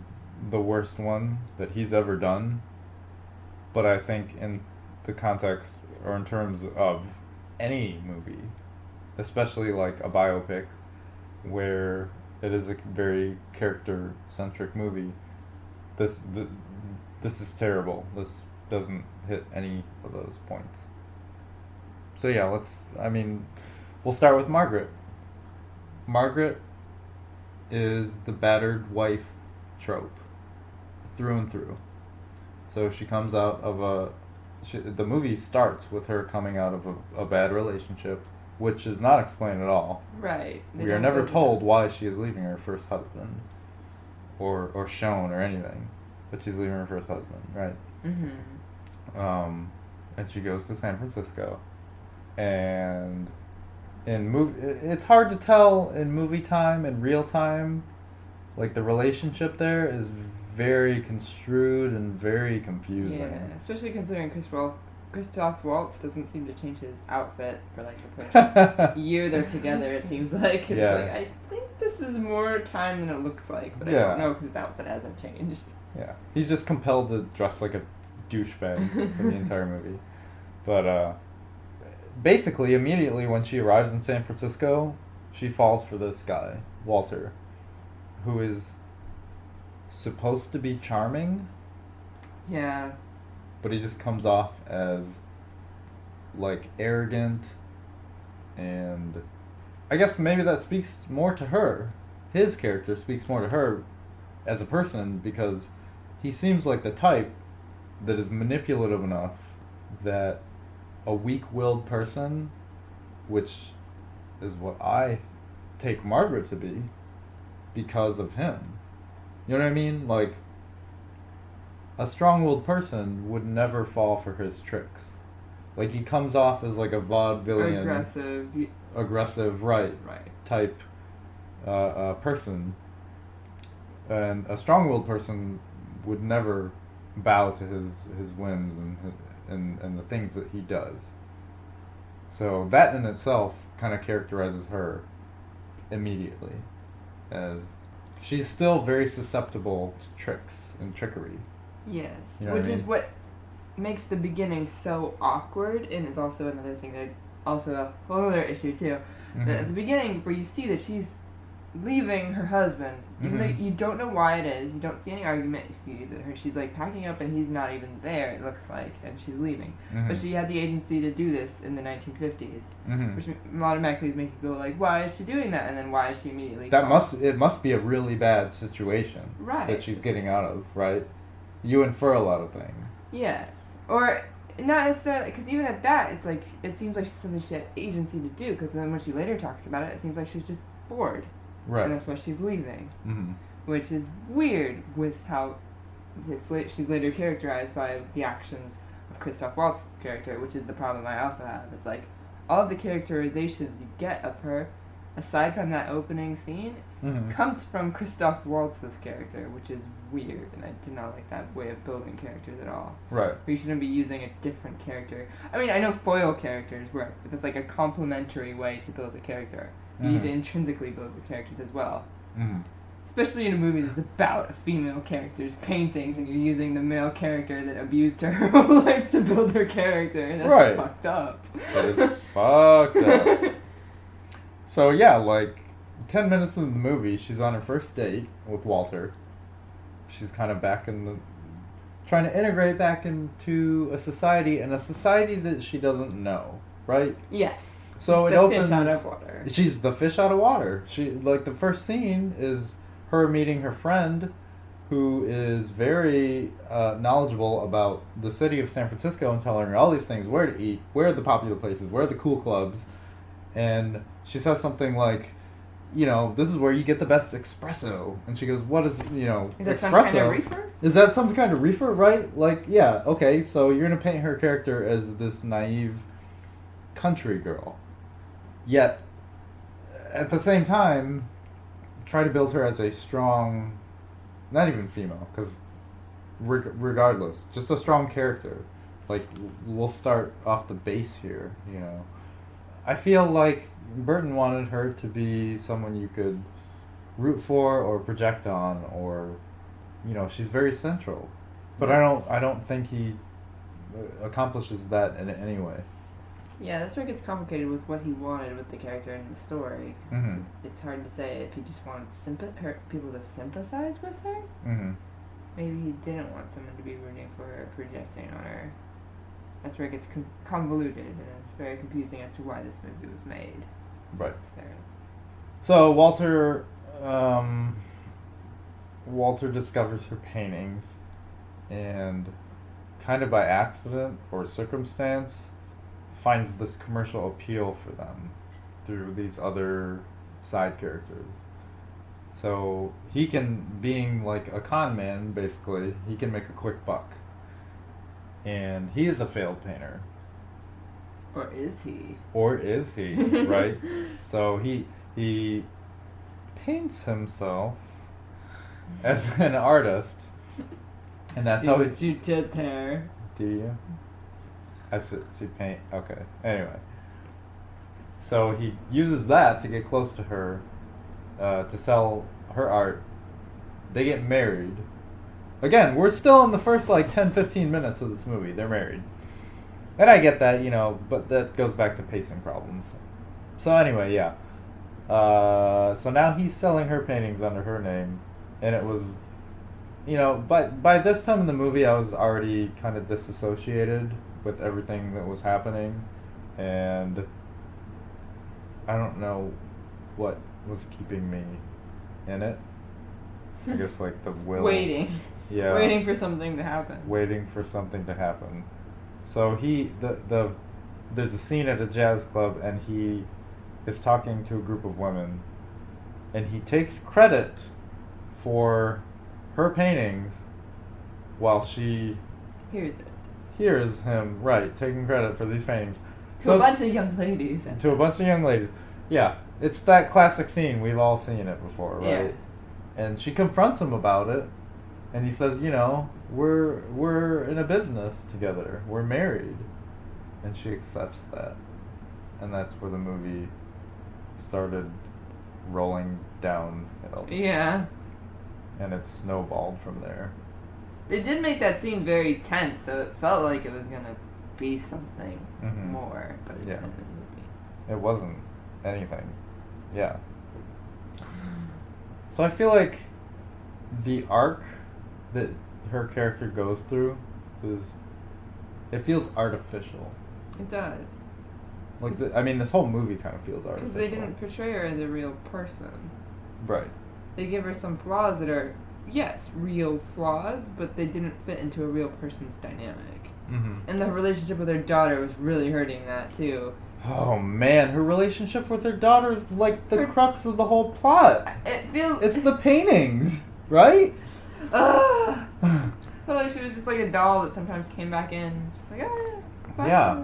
the worst one that he's ever done, but I think in the context or in terms of any movie, especially like a biopic where it is a very character-centric movie, this is terrible. This doesn't hit any of those points. So yeah, we'll start with Margaret. Margaret is the battered wife trope through and through. So she comes out of the movie starts with her coming out of a bad relationship, which is not explained at all. Right. We are never told why she is leaving her first husband, or shown or anything, but she's leaving her first husband, right? And she goes to San Francisco, and It's hard to tell in movie time and real time. Like the relationship there is very construed and very confusing. Yeah, especially considering Christoph Waltz doesn't seem to change his outfit for like the first year they're together. It seems like it's like I think this is more time than it looks like, but I don't know because his outfit hasn't changed. Yeah, he's just compelled to dress like a douchebag for the entire movie. But basically, immediately when she arrives in San Francisco, she falls for this guy, Walter, who is supposed to be charming. Yeah. But he just comes off as like arrogant, and I guess maybe that speaks more to her. His character speaks more to her as a person because he seems like the type that is manipulative enough that a weak-willed person, which is what I take Margaret to be, because of him. You know what I mean? Like, a strong-willed person would never fall for his tricks. Like, he comes off as like a vaudevillian... Aggressive, right. Type person. And a strong-willed person would never bow to his whims and the things that he does. So that in itself kind of characterizes her immediately, as she's still very susceptible to tricks and trickery. Yes, you know which is mean? what makes the beginning so awkward, and is also another thing that also a whole other issue too. Mm-hmm. At the beginning, where you see that she's leaving her husband, even though you don't know why it is, you don't see any argument. You see that she's like packing up, and he's not even there. It looks like, and she's leaving. Mm-hmm. But she had the agency to do this in the 1950s, which automatically is making you go like, why is she doing that? And then why is she immediately? It must be a really bad situation that she's getting out of, right? You infer a lot of things. Yes, or not necessarily, because even at that, it's like it seems like something she had agency to do. Because then when she later talks about it, it seems like she was just bored. Right. And that's why she's leaving. Mm-hmm. Which is weird with how she's later characterized by the actions of Christoph Waltz's character, which is the problem I also have. It's like, all of the characterizations you get of her, aside from that opening scene, comes from Christoph Waltz's character, which is weird, and I did not like that way of building characters at all. Right. You shouldn't be using a different character. I mean, I know foil characters work, but it's like a complementary way to build a character. You need to intrinsically build the characters as well. Especially in a movie that's about a female character's paintings, and you're using the male character that abused her whole life to build her character. That's fucked up. That is fucked up. So yeah, like 10 minutes into the movie, she's on her first date with Walter. She's kind of trying to integrate back into a society, and a society that she doesn't know, right? Yes. So it opens. Fish out of water. She's the fish out of water. She the first scene is her meeting her friend, who is very knowledgeable about the city of San Francisco and telling her all these things: where to eat, where are the popular places, where are the cool clubs, and she says something like, this is where you get the best espresso. And she goes, what is, espresso? Is that some kind of reefer? Is that some kind of reefer, right? Like, yeah, okay, so you're going to paint her character as this naive country girl. Yet, at the same time, try to build her as a strong, not even female, because regardless, just a strong character. Like, we'll start off the base here, I feel like Burton wanted her to be someone you could root for or project on, or she's very central. But I don't think he accomplishes that in any way. Yeah, that's where it gets complicated with what he wanted with the character in the story. It's hard to say if he just wanted people to sympathize with her. Maybe he didn't want someone to be rooting for her, projecting on her. That's where it gets convoluted, and it's very confusing as to why this movie was made. Right. So Walter discovers her paintings, and kind of by accident or circumstance, finds this commercial appeal for them through these other side characters. So he can, being like a con man, basically, he can make a quick buck. And he is a failed painter. Or is he? Or is he, right? So he paints himself as an artist, and that's See how what you did there. Do you? I see paint. Okay. Anyway, so he uses that to get close to her, to sell her art. They get married. Again, we're still in the first like 10-15 minutes of this movie. They're married. And I get that, but that goes back to pacing problems. So anyway, yeah. So now he's selling her paintings under her name, and it was, by this time in the movie, I was already kind of disassociated with everything that was happening, and I don't know what was keeping me in it. I guess like the will. Waiting. Yeah. Waiting for something to happen. Waiting for something to happen. So there's a scene at a jazz club, and he is talking to a group of women, and he takes credit for her paintings while she hears him, right, taking credit for these paintings. To a bunch of young ladies. To a bunch of young ladies. Yeah. It's that classic scene. We've all seen it before, right? Yeah. And she confronts him about it, and he says, we're in a business together. We're married. And she accepts that. And that's where the movie started rolling downhill. Yeah. And it snowballed from there. They did make that scene very tense, so it felt like it was gonna be something more, but it didn't. It wasn't anything. Yeah. So I feel like the arc that her character goes through it feels artificial. It does. Like this whole movie kind of feels artificial. Because they didn't portray her as a real person. Right. They give her some flaws that are, yes, real flaws, but they didn't fit into a real person's dynamic. Mm-hmm. And the relationship with her daughter was really hurting that, too. Oh, man, her relationship with her daughter is like the crux of the whole plot. It's the paintings, right? I felt like she was just like a doll that sometimes came back in. Just like, bye. Yeah.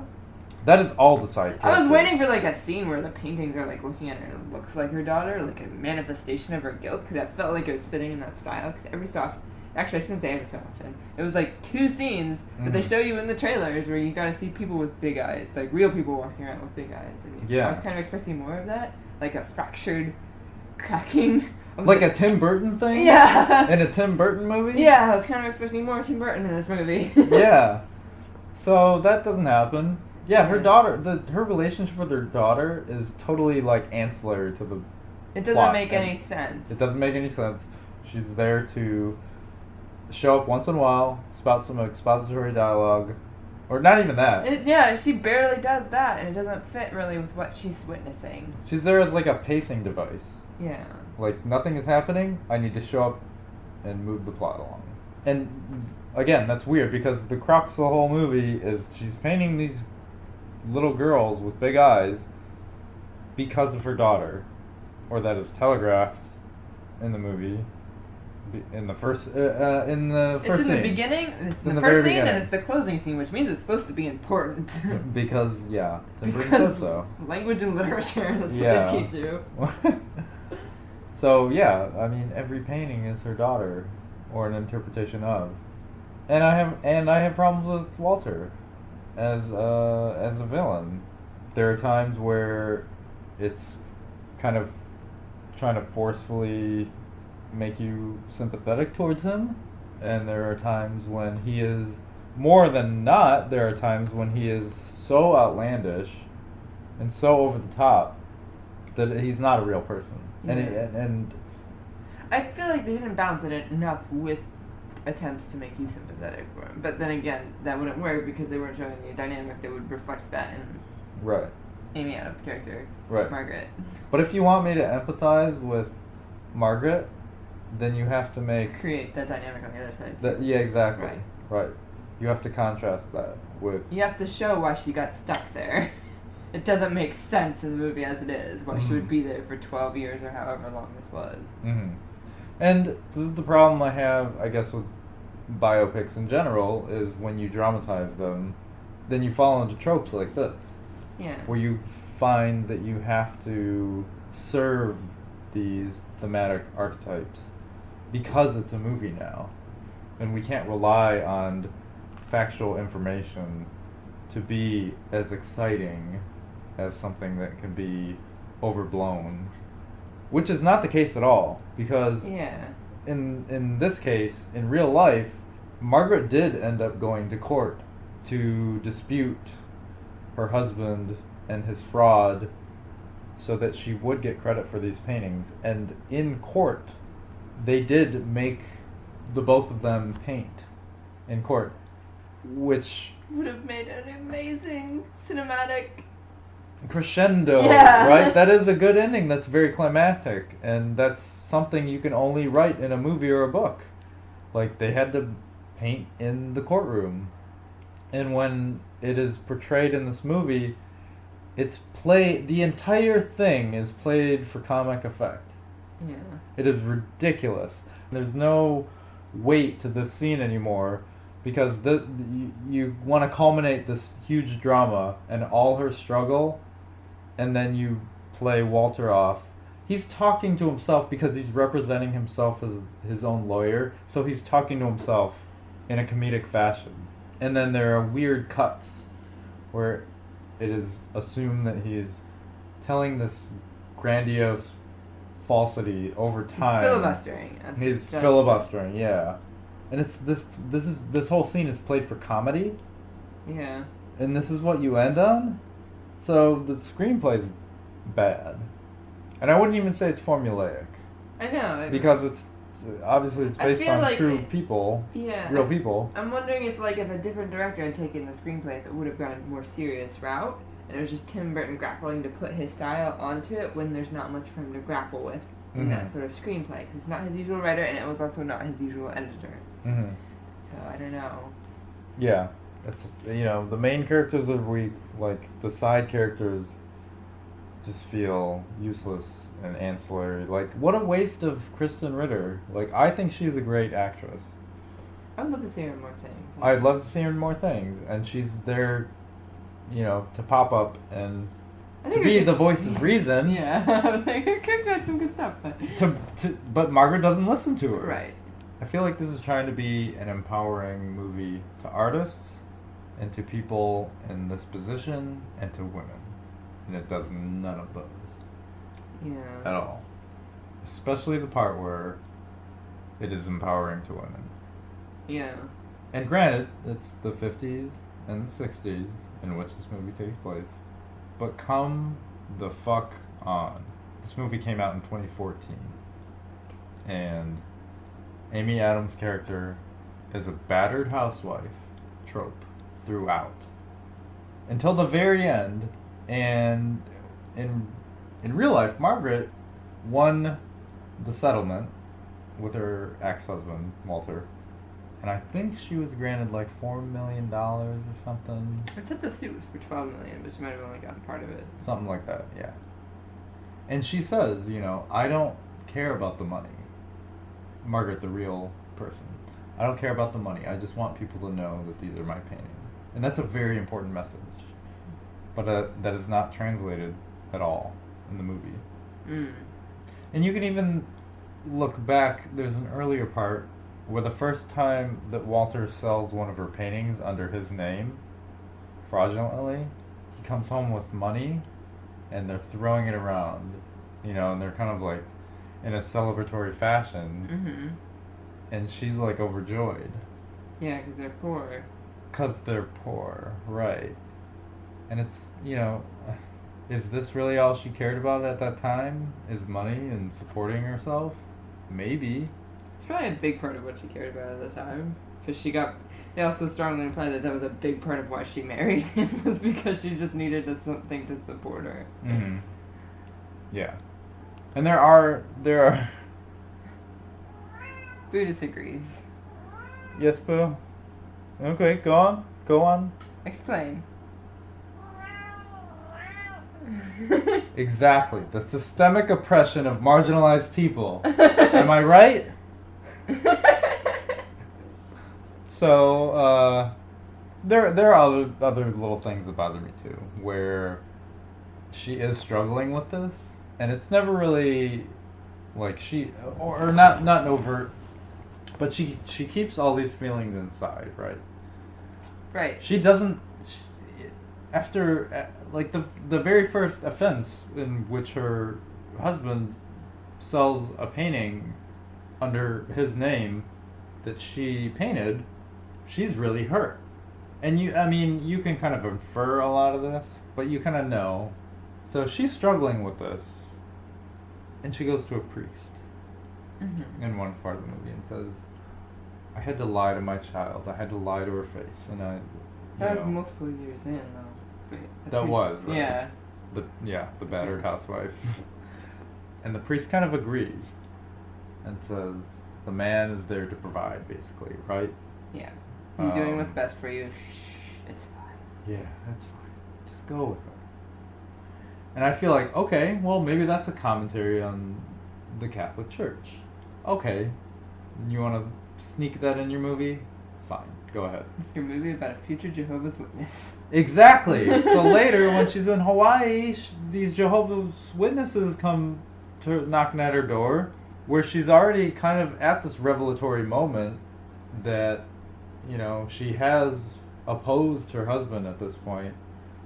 That is all the side characters. I was waiting for like a scene where the paintings are like looking at her and it looks like her daughter, like a manifestation of her guilt, because I felt like it was fitting in that style. Because actually I shouldn't say every so often. It was like 2 scenes that they show you in the trailers where you gotta see people with big eyes, like real people walking around with big eyes. And I was kind of expecting more of that, like a fractured, cracking. Like a Tim Burton thing? Yeah. In a Tim Burton movie? Yeah, I was kind of expecting more Tim Burton in this movie. Yeah. So that doesn't happen. Yeah, her daughter, her relationship with her daughter is totally like ancillary to the It doesn't make any sense. It doesn't make any sense. She's there to show up once in a while, spout some expository dialogue, or not even that. She barely does that, and it doesn't fit really with what she's witnessing. She's there as like a pacing device. Yeah. Like, nothing is happening, I need to show up and move the plot along. And again, that's weird, because the crux of the whole movie is she's painting these little girls with big eyes because of her daughter, or that is telegraphed in the movie. In the first scene. It's in the beginning, it's in the first scene, and it's the closing scene, which means it's supposed to be important. Because, Tim Burton said so. Language and literature, that's what they teach you. So, every painting is her daughter, or an interpretation of. And I have problems with Walter as a villain. There are times where it's kind of trying to forcefully make you sympathetic towards him, and there are times when he is more than not. There are times when he is so outlandish and so over the top that he's not a real person. Yeah. And I feel like they didn't balance it enough with attempts to make you sympathetic for him. But then again, that wouldn't work because they weren't showing you a dynamic that would reflect that in Amy Adams' character, Margaret. But if you want me to empathize with Margaret, then you have to create that dynamic on the other side. Yeah, exactly. Right. You have to contrast that with. You have to show why she got stuck there. It doesn't make sense in the movie as it is, why she would be there for 12 years or however long this was. Mm-hmm. And this is the problem I have, I guess, with biopics in general, is when you dramatize them, then you fall into tropes like this. Yeah. where you find that you have to serve these thematic archetypes because it's a movie now, and we can't rely on factual information to be as exciting as something that can be overblown, which is not the case at all, because Yeah. in this case, in real life, Margaret did end up going to court to dispute her husband and his fraud so that she would get credit for these paintings. And in court, they did make the both of them paint in court, which would have made an amazing cinematic crescendo, Yeah. right? That is a good ending. That's very climactic, and that's something you can only write in a movie or a book. Like, they had to paint in the courtroom, and when it is portrayed in this movie, the entire thing is played for comic effect. Yeah. It is ridiculous. There's no weight to this scene anymore, because you want to culminate this huge drama and all her struggle, and then you play Walter off. He's talking to himself because he's representing himself as his own lawyer, so he's talking to himself in a comedic fashion. And then there are weird cuts where it is assumed that he's telling this grandiose falsity over time. He's filibustering. He's filibustering, yeah. And it's this whole scene is played for comedy. Yeah. And this is what you end on? So the screenplay's bad. And I wouldn't even say it's formulaic. I know. Because it's obviously it's based on like true people. Yeah. Real people. I'm wondering if a different director had taken the screenplay, if it would have gone a more serious route, and it was just Tim Burton grappling to put his style onto it when there's not much for him to grapple with in that sort of screenplay, because it's not his usual writer, and it was also not his usual editor. Mm-hmm. So I don't know. Yeah, it's the main characters are weak. Like the side characters just feel useless and ancillary. Like, what a waste of Kristen Ritter. Like, I think she's a great actress. I would love to see her in more things. I'd love to see her in more things, and she's there, to pop up and to be the voice of reason. Yeah, I was like, her character had some good stuff, but but Margaret doesn't listen to her. Right. I feel like this is trying to be an empowering movie to artists and to people in this position and to women, and it does none of those. Yeah. At all. Especially the part where it is empowering to women. Yeah. And granted, it's the 50s and the 60s in which this movie takes place. But come the fuck on. This movie came out in 2014. And Amy Adams' character is a battered housewife trope throughout. Until the very end. And in real life, Margaret won the settlement with her ex-husband, Walter. And I think she was granted like $4 million or something. It said the suit was for $12 million, but she might have only gotten part of it. Something like that, yeah. And she says, I don't care about the money. Margaret, the real person. I don't care about the money. I just want people to know that these are my paintings. And that's a very important message. But that is not translated at all in the movie. Mm. And you can even look back, there's an earlier part where the first time that Walter sells one of her paintings under his name, fraudulently, he comes home with money, and they're throwing it around, and they're kind of like in a celebratory fashion, Mm-hmm. and she's like overjoyed. Yeah, because they're poor. Because they're poor, right. And it's, is this really all she cared about at that time? Is money and supporting herself? Maybe. It's probably a big part of what she cared about at the time. Because they also strongly imply that was a big part of why she married him, was because she just needed something to support her. Mm-hmm. Yeah. And there are... Boo disagrees. Yes, Boo? Okay, go on. Explain. Exactly. The systemic oppression of marginalized people. Am I right? So, there are other little things that bother me too, where she is struggling with this, and it's never really like or not overt, but she keeps all these feelings inside, right? Right. She doesn't. After like the very first offense in which her husband sells a painting under his name that she painted, she's really hurt. And I mean, you can kind of infer a lot of this, but you kind of know. So she's struggling with this, and she goes to a priest in one part of the movie and says, "I had to lie to my child. I had to lie to her face." And that was multiple years in, though. That was, right? Yeah. The battered housewife. And the priest kind of agrees and says, the man is there to provide, basically, right? Yeah. I'm doing what's best for you. Shh, it's fine. Yeah, that's fine. Just go with it. And I feel like, okay, well, maybe that's a commentary on the Catholic Church. Okay, you want to sneak that in your movie? Fine, go ahead. Your movie about a future Jehovah's Witness. Exactly. So later, when she's in Hawaii, these Jehovah's Witnesses come to knocking at her door, where she's already kind of at this revelatory moment that, she has opposed her husband at this point,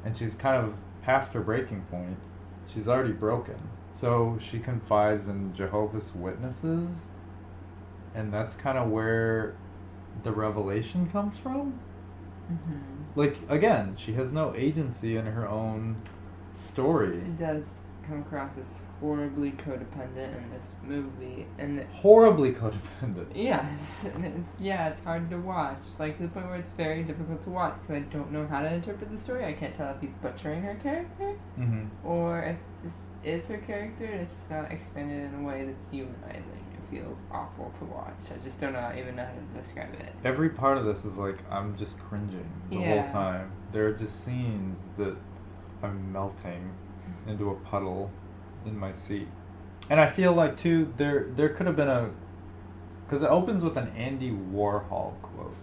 and she's kind of past her breaking point. She's already broken. So she confides in Jehovah's Witnesses, and that's kind of where the revelation comes from. Like, again, she has no agency in her own story. She does come across as horribly codependent in this movie, and horribly codependent. Yes, and it's hard to watch, like to the point where it's very difficult to watch because I don't know how to interpret the story. I can't tell if he's butchering her character or if this is her character and it's just not expanded in a way that's humanizing. It feels awful to watch. I just don't even know how to describe it. Every part of this is like I'm just cringing the whole time. There are just scenes that I'm melting into a puddle in my seat. And I feel like too there could have been because it opens with an Andy Warhol quote,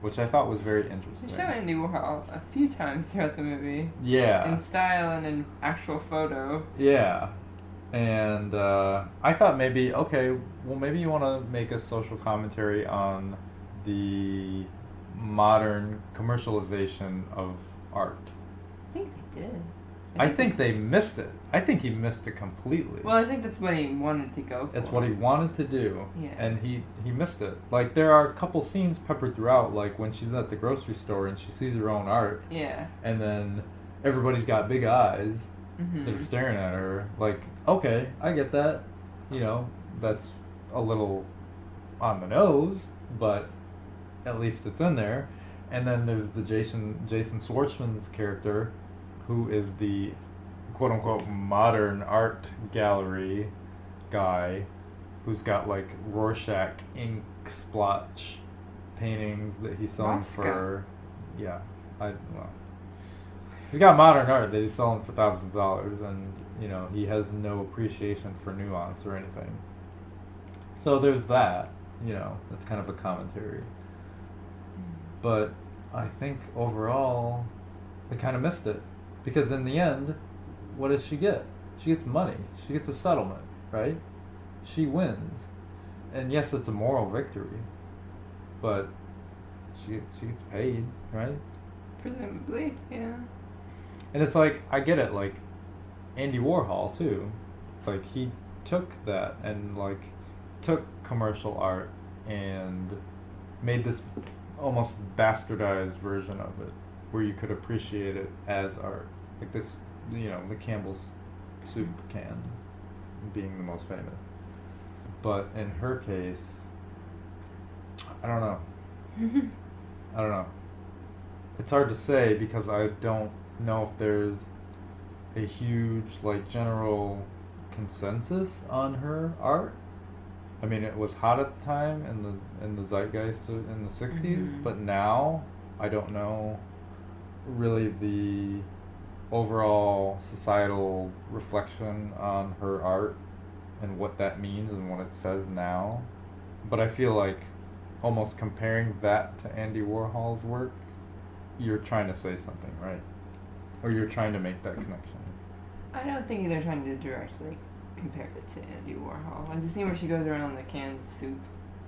which I thought was very interesting. They show Andy Warhol a few times throughout the movie. Yeah. In style and in actual photo. Yeah. And I thought maybe you want to make a social commentary on the modern commercialization of art. I think they did. I think they missed it. I think he missed it completely. Well, I think that's what he wanted to go for. It's what he wanted to do. Yeah. And he missed it. Like, there are a couple scenes peppered throughout, like when she's at the grocery store and she sees her own art. Yeah. And then everybody's got big eyes that are staring at her. Like, okay, I get that. That's a little on the nose, but at least it's in there. And then there's the Jason Schwartzman's character, who is the quote-unquote modern art gallery guy who's got like Rorschach ink splotch paintings that he's selling for he's got modern art that he's selling for thousands of dollars, and he has no appreciation for nuance or anything. So there's that, that's kind of a commentary. But I think overall they kind of missed it. Because in the end, what does she get? She gets money. She gets a settlement, right? She wins. And yes, it's a moral victory. But she gets paid, right? Presumably, yeah. And it's like, I get it, like, Andy Warhol, too. Like, he took that and, like, took commercial art and made this almost bastardized version of it, where you could appreciate it as art. Like this, the Campbell's soup can being the most famous. But in her case, I don't know. It's hard to say because I don't know if there's a huge, like, general consensus on her art. I mean, it was hot at the time in the zeitgeist in the 60s, but now I don't know really the overall societal reflection on her art and what that means and what it says now. But I feel like almost comparing that to Andy Warhol's work you're trying to say something, right? Or you're trying to make that connection. I don't think they're trying to directly compare it to Andy Warhol. Like the scene where she goes around the canned soup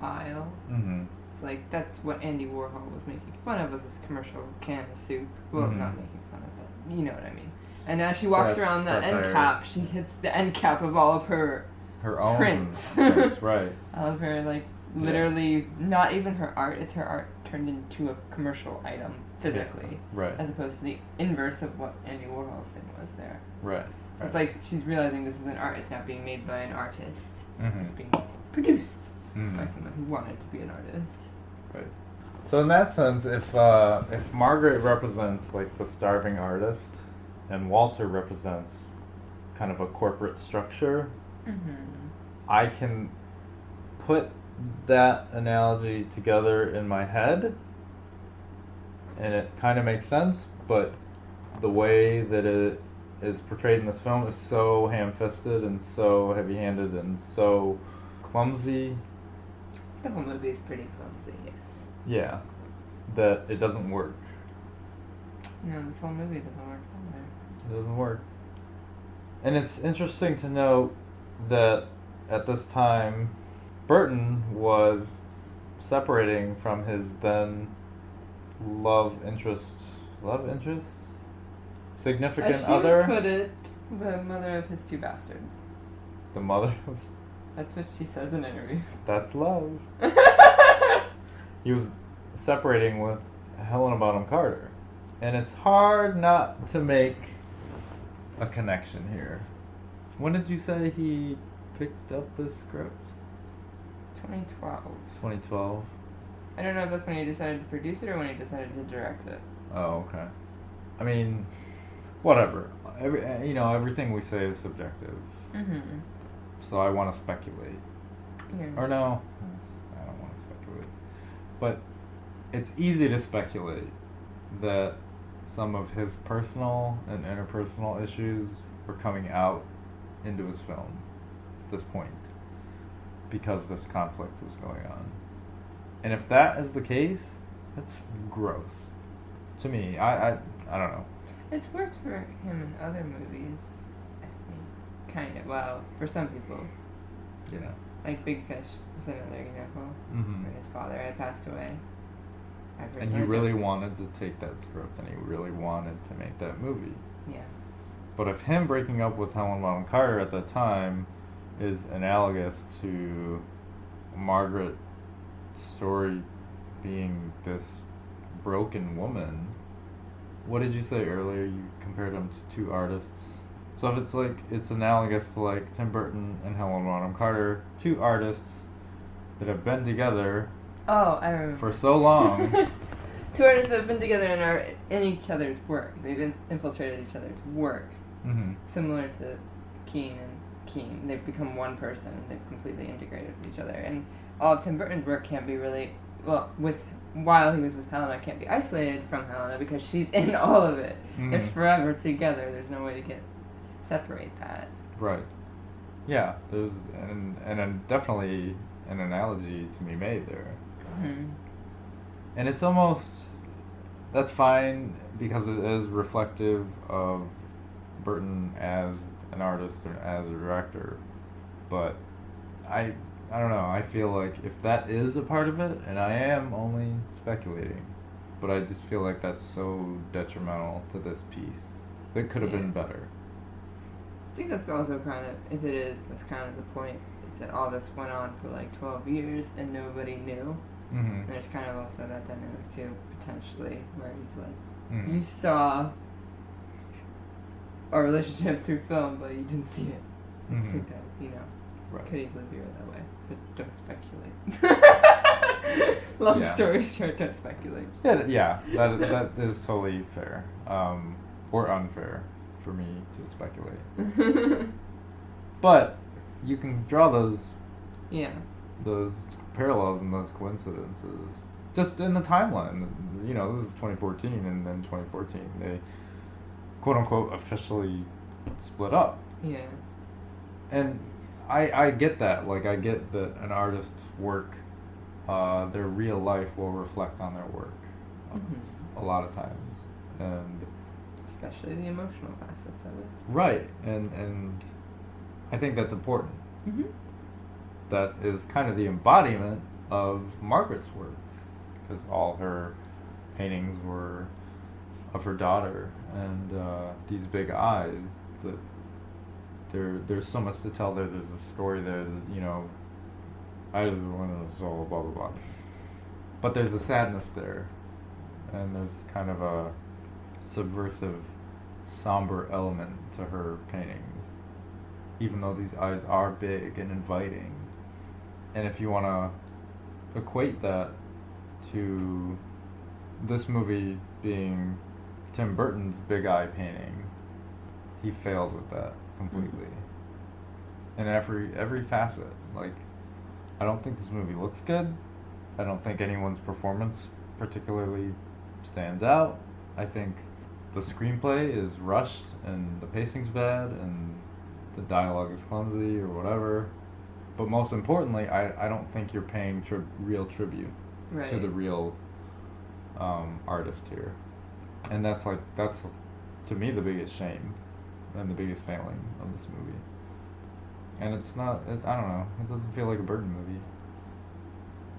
aisle. Mm-hmm. It's like that's what Andy Warhol was making fun of, was this commercial can of soup. Well, not making fun of it. You know what I mean. And as she walks around the end cap, she hits the end cap of all of her own prints. Right. All of her, like, literally, not even her art, it's her art turned into a commercial item physically. Right. As opposed to the inverse of what Andy Warhol's thing was there. Right. So it's like she's realizing this is an art, it's not being made by an artist. Mm-hmm. It's being produced Mm-hmm. by someone who wanted to be an artist. Right. So in that sense, if Margaret represents like the starving artist, and Walter represents kind of a corporate structure, I can put that analogy together in my head, and it kind of makes sense. But the way that it is portrayed in this film is so ham-fisted and so heavy-handed and so clumsy. The whole movie is pretty clumsy, yes. Yeah, that it doesn't work. No, this whole movie doesn't work either. It doesn't work. And it's interesting to note that at this time, Burton was separating from his then significant As she other. put it, the mother of his two bastards. The mother of. That's what she says in interviews. That's love. He was separating with Helena Bonham Carter. And it's hard not to make a connection here. When did you say he picked up this script? 2012. 2012. I don't know if that's when he decided to produce it or when he decided to direct it. Oh, okay. I mean, whatever. Everything we say is subjective. Mm-hmm. So I want to speculate. Yeah. Or no, I don't want to speculate. But it's easy to speculate that some of his personal and interpersonal issues were coming out into his film at this point because this conflict was going on. And if that is the case, that's gross. To me, I don't know. It's worked for him in other movies, I think. Kind of. Well, for some people. Yeah. Like Big Fish was another example. Mm-hmm. Where his father had passed away. And he really wanted to take that script, and he really wanted to make that movie. Yeah. But if him breaking up with Helena Bonham Carter at the time is analogous to Margaret's story being this broken woman, what did you say earlier? You compared them to two artists. So if it's like, it's analogous to like Tim Burton and Helena Bonham Carter, two artists that have been together Oh, I remember. for so long. Two artists that have been together and are in each other's work. They've infiltrated each other's work. Mm-hmm. Similar to Keane and Keane. They've become one person. They've completely integrated with each other. And all of Tim Burton's work can't be really, while he was with Helena, can't be isolated from Helena because she's in all of it. Mm-hmm. They're forever together. There's no way to separate that. Right. Yeah, there's and definitely an analogy to be made there. Mm-hmm. And it's almost, that's fine because it is reflective of Burton as an artist or as a director. But I don't know, I feel like if that is a part of it, and I am only speculating, but I just feel like that's so detrimental to this piece. It could have been better. I think that's also kind of, if it is, that's kind of the point, is that all this went on for like 12 years and nobody knew. Mm-hmm. And there's kind of also that dynamic too, potentially, where he's like, Mm-hmm. you saw our relationship through film, but you didn't see it. Mm-hmm. So that, you know, Right. could easily be read that way. So don't speculate. Long Yeah. story short, don't speculate. Yeah, that is totally fair, or unfair for me to speculate. But you can draw those parallels and those coincidences just in the timeline. You know, this is 2014, and then 2014 they quote unquote officially split up. Yeah. And I get that. Like, I get that an artist's work, their real life will reflect on their work. Mm-hmm. A a lot of times, and especially the emotional facets of it. right, and I think that's important. Mm-hmm. That is kind of the embodiment of Margaret's work, because all her paintings were of her daughter, and these big eyes. That there's so much to tell there. There's a story there. That, you know, eyes of the woman of the soul, blah blah blah. But there's a sadness there, and there's kind of a subversive, somber element to her paintings, even though these eyes are big and inviting. And if you want to equate that to this movie being Tim Burton's big eye painting, he fails at that completely. In every facet. Like, I don't think this movie looks good. I don't think anyone's performance particularly stands out. I think the screenplay is rushed and the pacing's bad and the dialogue is clumsy or whatever. But most importantly, I don't think you're paying real tribute to the real artist here. And that's to me the biggest shame and the biggest failing of this movie. And it's not, I don't know, it doesn't feel like a Burton movie.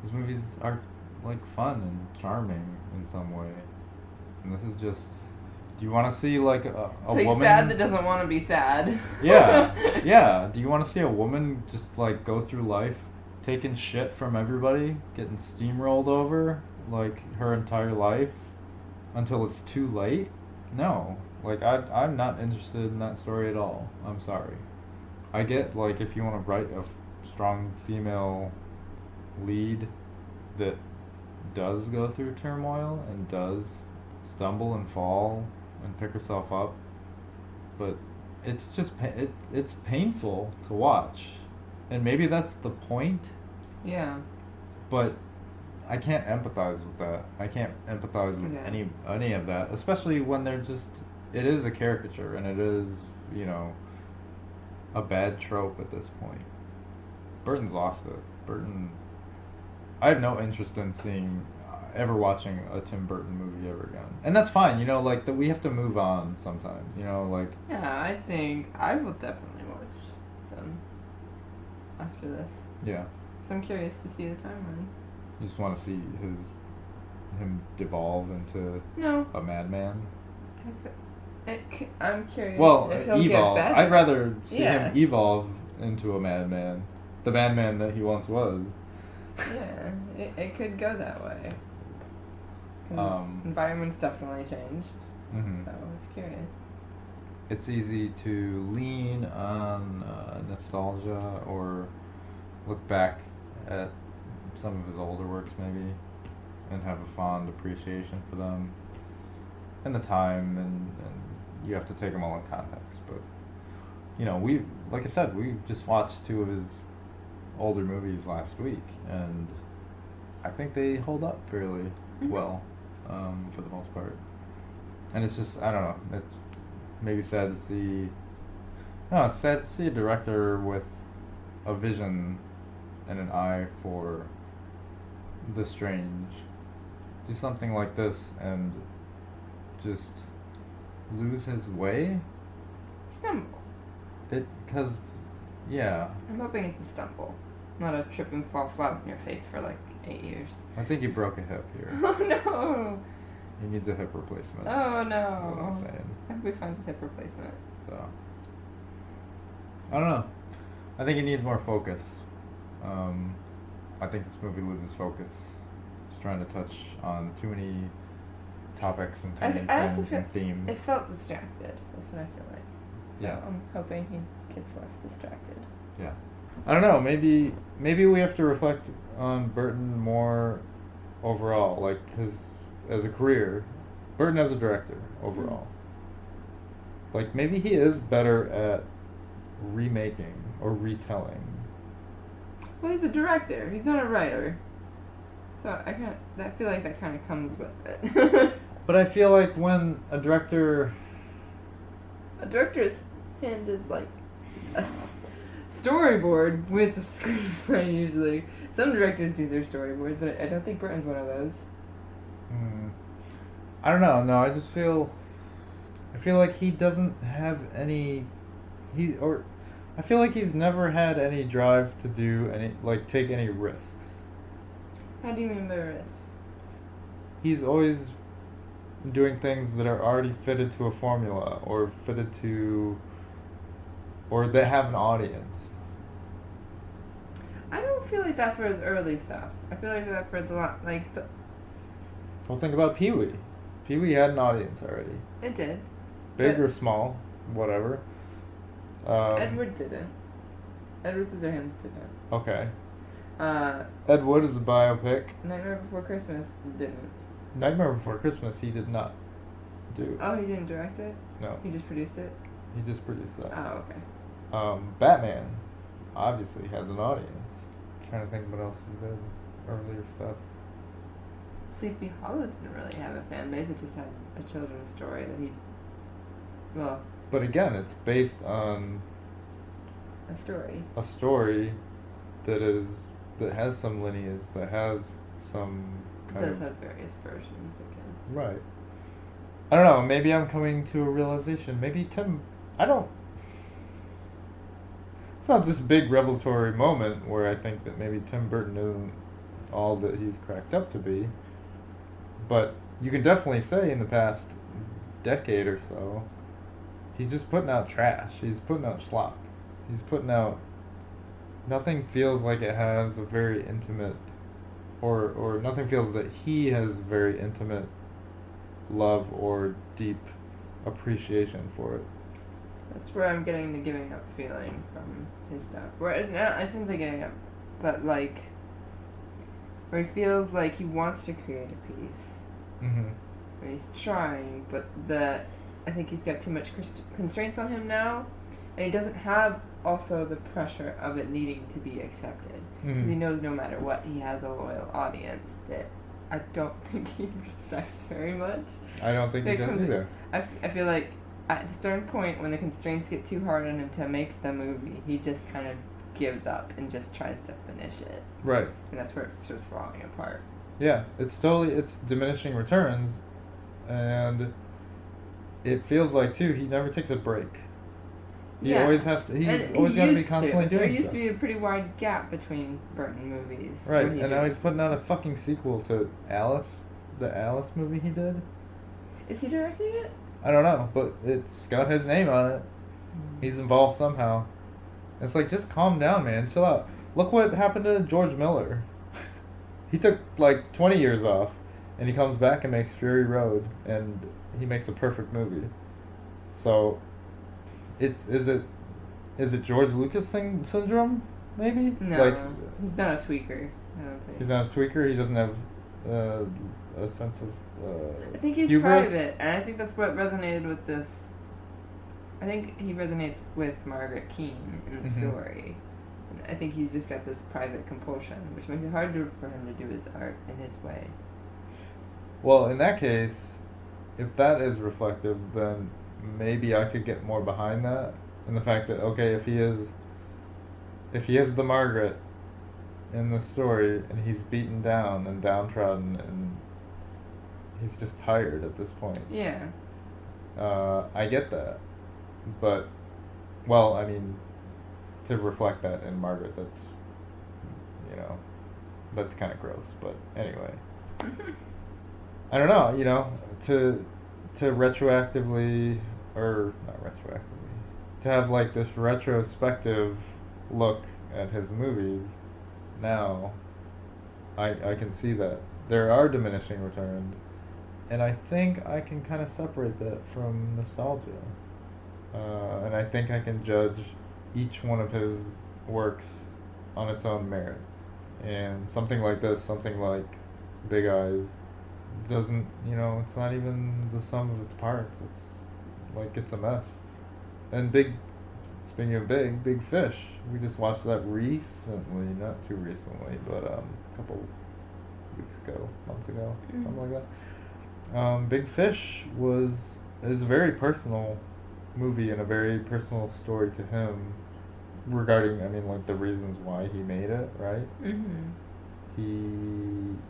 These movies are like fun and charming in some way. And this is just, do you want to see like a it's woman? sad that doesn't want to be sad. Yeah, yeah. Do you want to see a woman just like go through life taking shit from everybody, getting steamrolled over like her entire life until it's too late? No. Like, I'm not interested in that story at all. I'm sorry. I get, like, if you want to write a strong female lead that does go through turmoil and does stumble and fall and pick herself up, but it's just it's painful to watch, and maybe that's the point. Yeah. But I can't empathize with that. I can't empathize with any of that, especially when they're just, it is a caricature and it is, you know, a bad trope at this point. Burton's lost it. Burton, I have no interest in seeing, ever watching a Tim Burton movie ever again. And that's fine, you know, like, that we have to move on sometimes, you know, like. Yeah, I think I will definitely watch some after this. Yeah. So I'm curious to see the timeline. You just want to see him devolve into a madman? I'm curious if he'll evolve. get better. I'd rather see him evolve into a madman. The madman that he once was. Yeah, it could go that way. 'Cause environment's definitely changed. Mm-hmm. So it's curious. It's easy to lean on nostalgia or look back at some of his older works maybe and have a fond appreciation for them and the time, and you have to take them all in context. But you know, like I said, we just watched 2 of his older movies last week, and I think they hold up fairly well for the most part. And it's just, I don't know, it's maybe sad to see. No, it's sad to see a director with a vision and an eye for the strange do something like this and just lose his way. Stumble. Because, yeah. I'm hoping it's a stumble, not a trip and fall flat on your face for like 8 years. I think he broke a hip here. Oh no! He needs a hip replacement. Oh no! That's what I'm saying. I hope he finds a hip replacement. So, I don't know. I think he needs more focus. I think this movie loses focus. It's trying to touch on too many topics and too many things and themes. It felt distracted. That's what I feel like. So Yeah. I'm hoping he gets less distracted. Yeah. I don't know. Maybe we have to reflect on Burton more overall, like his as a career. Burton as a director overall. Like, maybe he is better at remaking or retelling. Well, he's a director. He's not a writer. So I feel like that kind of comes with it. But I feel like when a director is handed like a storyboard with a screenplay usually. Some directors do their storyboards, but I don't think Burton's one of those. I don't know. No, I just feel. I feel like he doesn't have any. I feel like he's never had any drive to do any, like, take any risks. How do you mean by risks? He's always doing things that are already fitted to a formula, or fitted to, or that have an audience. I don't feel like that for his early stuff. I feel like that for the. Well, think about Pee-wee. Pee-wee had an audience already. It did. Big or small, whatever. Edward didn't. Edward Scissorhands didn't. Okay. Ed Wood is a biopic. Nightmare Before Christmas didn't. Nightmare Before Christmas he did not do. Oh, he didn't direct it? No. He just produced it? He just produced that. Oh, okay. Batman obviously has an audience. I'm trying to think what else he did. Earlier stuff. Sleepy Hollow didn't really have a fan base. It just had a children's story that he... Well... But again, it's based on... A story. A story that has some lineage, that has some kind of... It does have various versions, I guess. Right. I don't know, maybe I'm coming to a realization. Maybe Tim... I don't... It's not this big revelatory moment where I think that maybe Tim Burton isn't all that he's cracked up to be. But you can definitely say in the past decade or so, he's just putting out trash. He's putting out slop. He's putting out... Nothing feels like it has a very intimate... Or nothing feels that he has very intimate love or deep appreciation for it. That's where I'm getting the giving up feeling from his stuff. Where I shouldn't say giving up, but like... Where he feels like he wants to create a piece. Mm-hmm. And he's trying, but I think he's got too much constraints on him now, and he doesn't have also the pressure of it needing to be accepted. Because he knows no matter what, he has a loyal audience that I don't think he respects very much. I don't think he does either. I feel like at a certain point when the constraints get too hard on him to make the movie, he just kind of gives up and just tries to finish it. Right. And that's where it starts falling apart. Yeah, it's diminishing returns, and it feels like too he never takes a break. He always has to. He's always got to be constantly doing stuff. There used to be a pretty wide gap between Burton movies. Right, and now he's putting out a fucking sequel to Alice, the Alice movie he did. Is he directing it? I don't know, but it's got his name on it. He's involved somehow. It's like, just calm down, man. Chill out. Look what happened to George Miller. He took like 20 years off, and he comes back and makes Fury Road, and he makes a perfect movie. So, is it George Lucas syndrome? Maybe? No, like, he's not a tweaker. I don't think. He's not a tweaker. He doesn't have a sense of I think he's hubris. proud of it, and I think that's what resonated with this. I think he resonates with Margaret Keane in the story. I think he's just got this private compulsion, which makes it harder for him to do his art in his way. Well, in that case, if that is reflective, then maybe I could get more behind that, and the fact that, okay, if he is the Margaret in the story, and he's beaten down and downtrodden, and he's just tired at this point. Yeah. I get that, but, well, I mean, to reflect that in Margaret, that's, that's kind of gross, but anyway. I don't know, to retroactively, or not retroactively, to have like this retrospective look at his movies now, I can see that there are diminishing returns, and I think I can kind of separate that from nostalgia, and I think I can judge each one of his works on its own merits. And something like this, something like Big Eyes, doesn't, it's not even the sum of its parts. It's like, it's a mess. And speaking of Big Fish, we just watched that recently, not too recently, but a couple weeks ago, months ago, something like that. Big Fish is a very personal movie and a very personal story to him regarding, the reasons why he made it, right?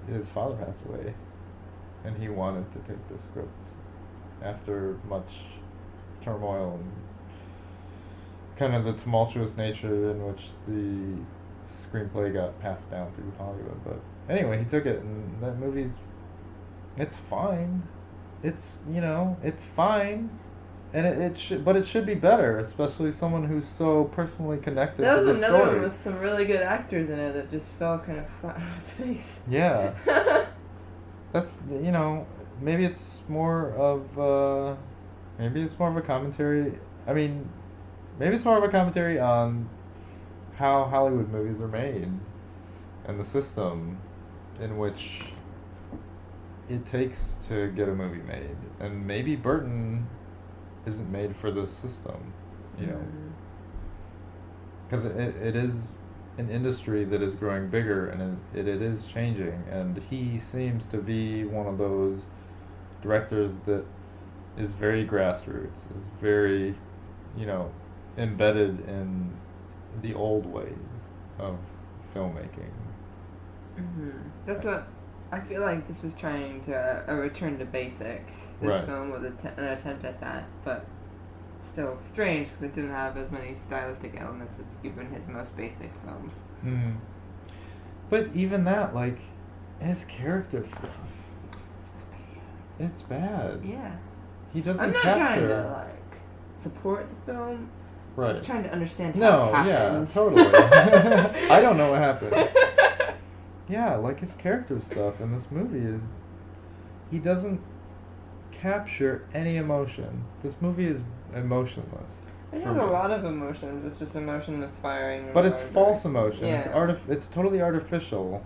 His father passed away, and he wanted to take the script after much turmoil and kind of the tumultuous nature in which the screenplay got passed down through Hollywood. But anyway, he took it, and that movie's, it's fine. It's, it's fine. And it should, but it should be better, especially someone who's so personally connected that to the was another story. one with some really good actors in it that just fell kind of flat on its face. Yeah. That's, maybe it's more of a commentary. I mean, maybe it's more of a commentary on how Hollywood movies are made and the system in which it takes to get a movie made. And maybe Burton isn't made for the system, because it is an industry that is growing bigger, and it is changing, and he seems to be one of those directors that is very grassroots, is very, embedded in the old ways of filmmaking. That's what I feel like. This was trying to a return to basics. This film was an attempt at that, but still strange because it didn't have as many stylistic elements as even his most basic films. But even that, like, his character stuff, it's bad. Yeah. He doesn't I'm not capture. trying to support the film. Right. I'm just trying to understand how it happened. Yeah, totally. I don't know what happened. Yeah, like his character stuff in this movie is, he doesn't capture any emotion. This movie is emotionless. It has a lot of emotions. It's just emotion misfiring. But it's false emotion. Yeah. It's totally artificial.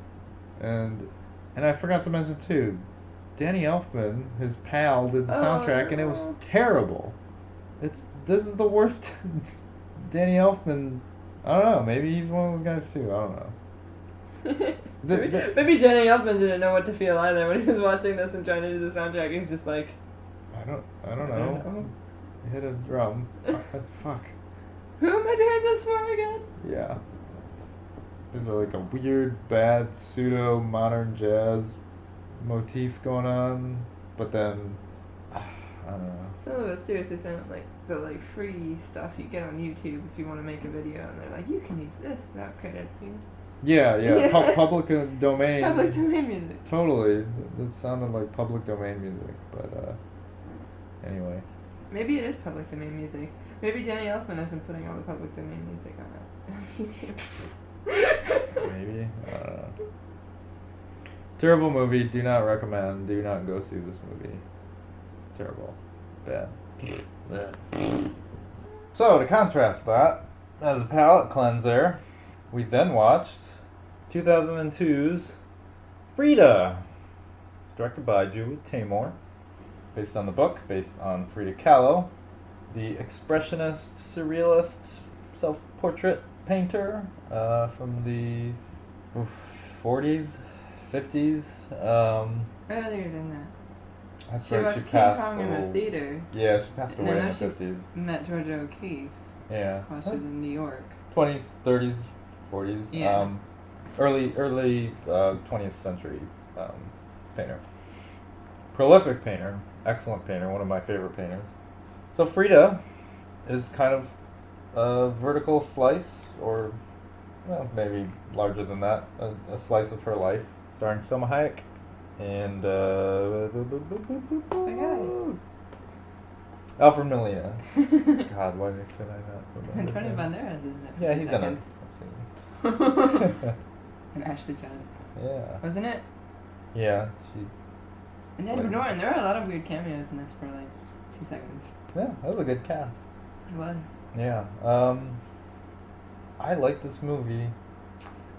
And I forgot to mention too, Danny Elfman, his pal, did the soundtrack, and it was terrible. This is the worst Danny Elfman. I don't know. Maybe he's one of those guys too. I don't know. Maybe Danny Elfman didn't know what to feel either when he was watching this and trying to do the soundtrack. He's just like, I don't know. Hit a drum. Fuck. Who am I doing this for again? Yeah. There's like a weird, bad, pseudo-modern jazz motif going on, but then, I don't know. Some of it seriously sounds like the free stuff you get on YouTube if you want to make a video, and they're like, you can use this without credit. Yeah. Public domain. Public domain music. Totally. It sounded like public domain music, but anyway. Maybe it is public domain music. Maybe Danny Elfman has been putting all the public domain music on YouTube. Maybe. I don't know. Terrible movie. Do not recommend. Do not go see this movie. Terrible. Bad. So, to contrast that, as a palate cleanser, we then watched 2002's Frida, directed by Julie Taymor, based on the book, based on Frida Kahlo, the expressionist, surrealist, self-portrait painter from the 40s, 50s. Earlier than that. That's She right, watched she King passed Kong in the theater. Yeah, she passed away in the she 50s. met Georgia O'Keeffe Yeah. while she was in New York. 20s, 30s, 40s. Yeah. Early 20th century painter. Prolific painter. Excellent painter. One of my favorite painters. So Frida is kind of a vertical slice, or maybe larger than that, a slice of her life, starring Selma Hayek and Alfred Molina. God, why did I say that? Antonio Banderas is it? Yeah, he's in a scene. And Ashley Judd. Yeah. Wasn't it? Yeah, she. And Edward Norton. There are a lot of weird cameos in this for 2 seconds. Yeah, that was a good cast. It was. Yeah. I like this movie.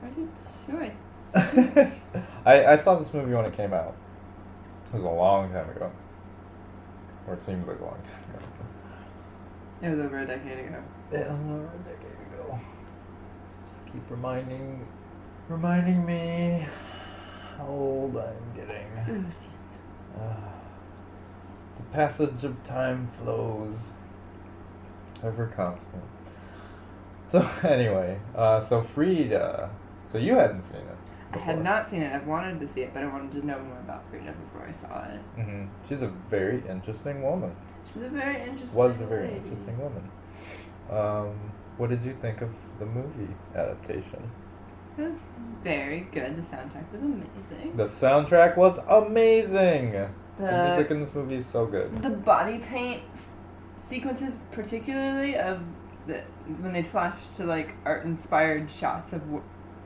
I did too. I saw this movie when it came out. It was a long time ago. Or it seems like a long time ago. It was over a decade ago. It was over a decade ago. Just keep reminding me how old I'm getting. The passage of time flows ever constant. So anyway, so Frida. So you hadn't seen it. I had not seen it. I've wanted to see it, but I wanted to know more about Frida before I saw it. Mm-hmm. She's a very interesting woman. She's a very interesting Was a very lady. interesting woman. What did you think of the movie adaptation? It was very good. The soundtrack was amazing. The soundtrack was amazing! The music The in this movie is so good. body paint sequences, particularly of when they flash to like art-inspired shots of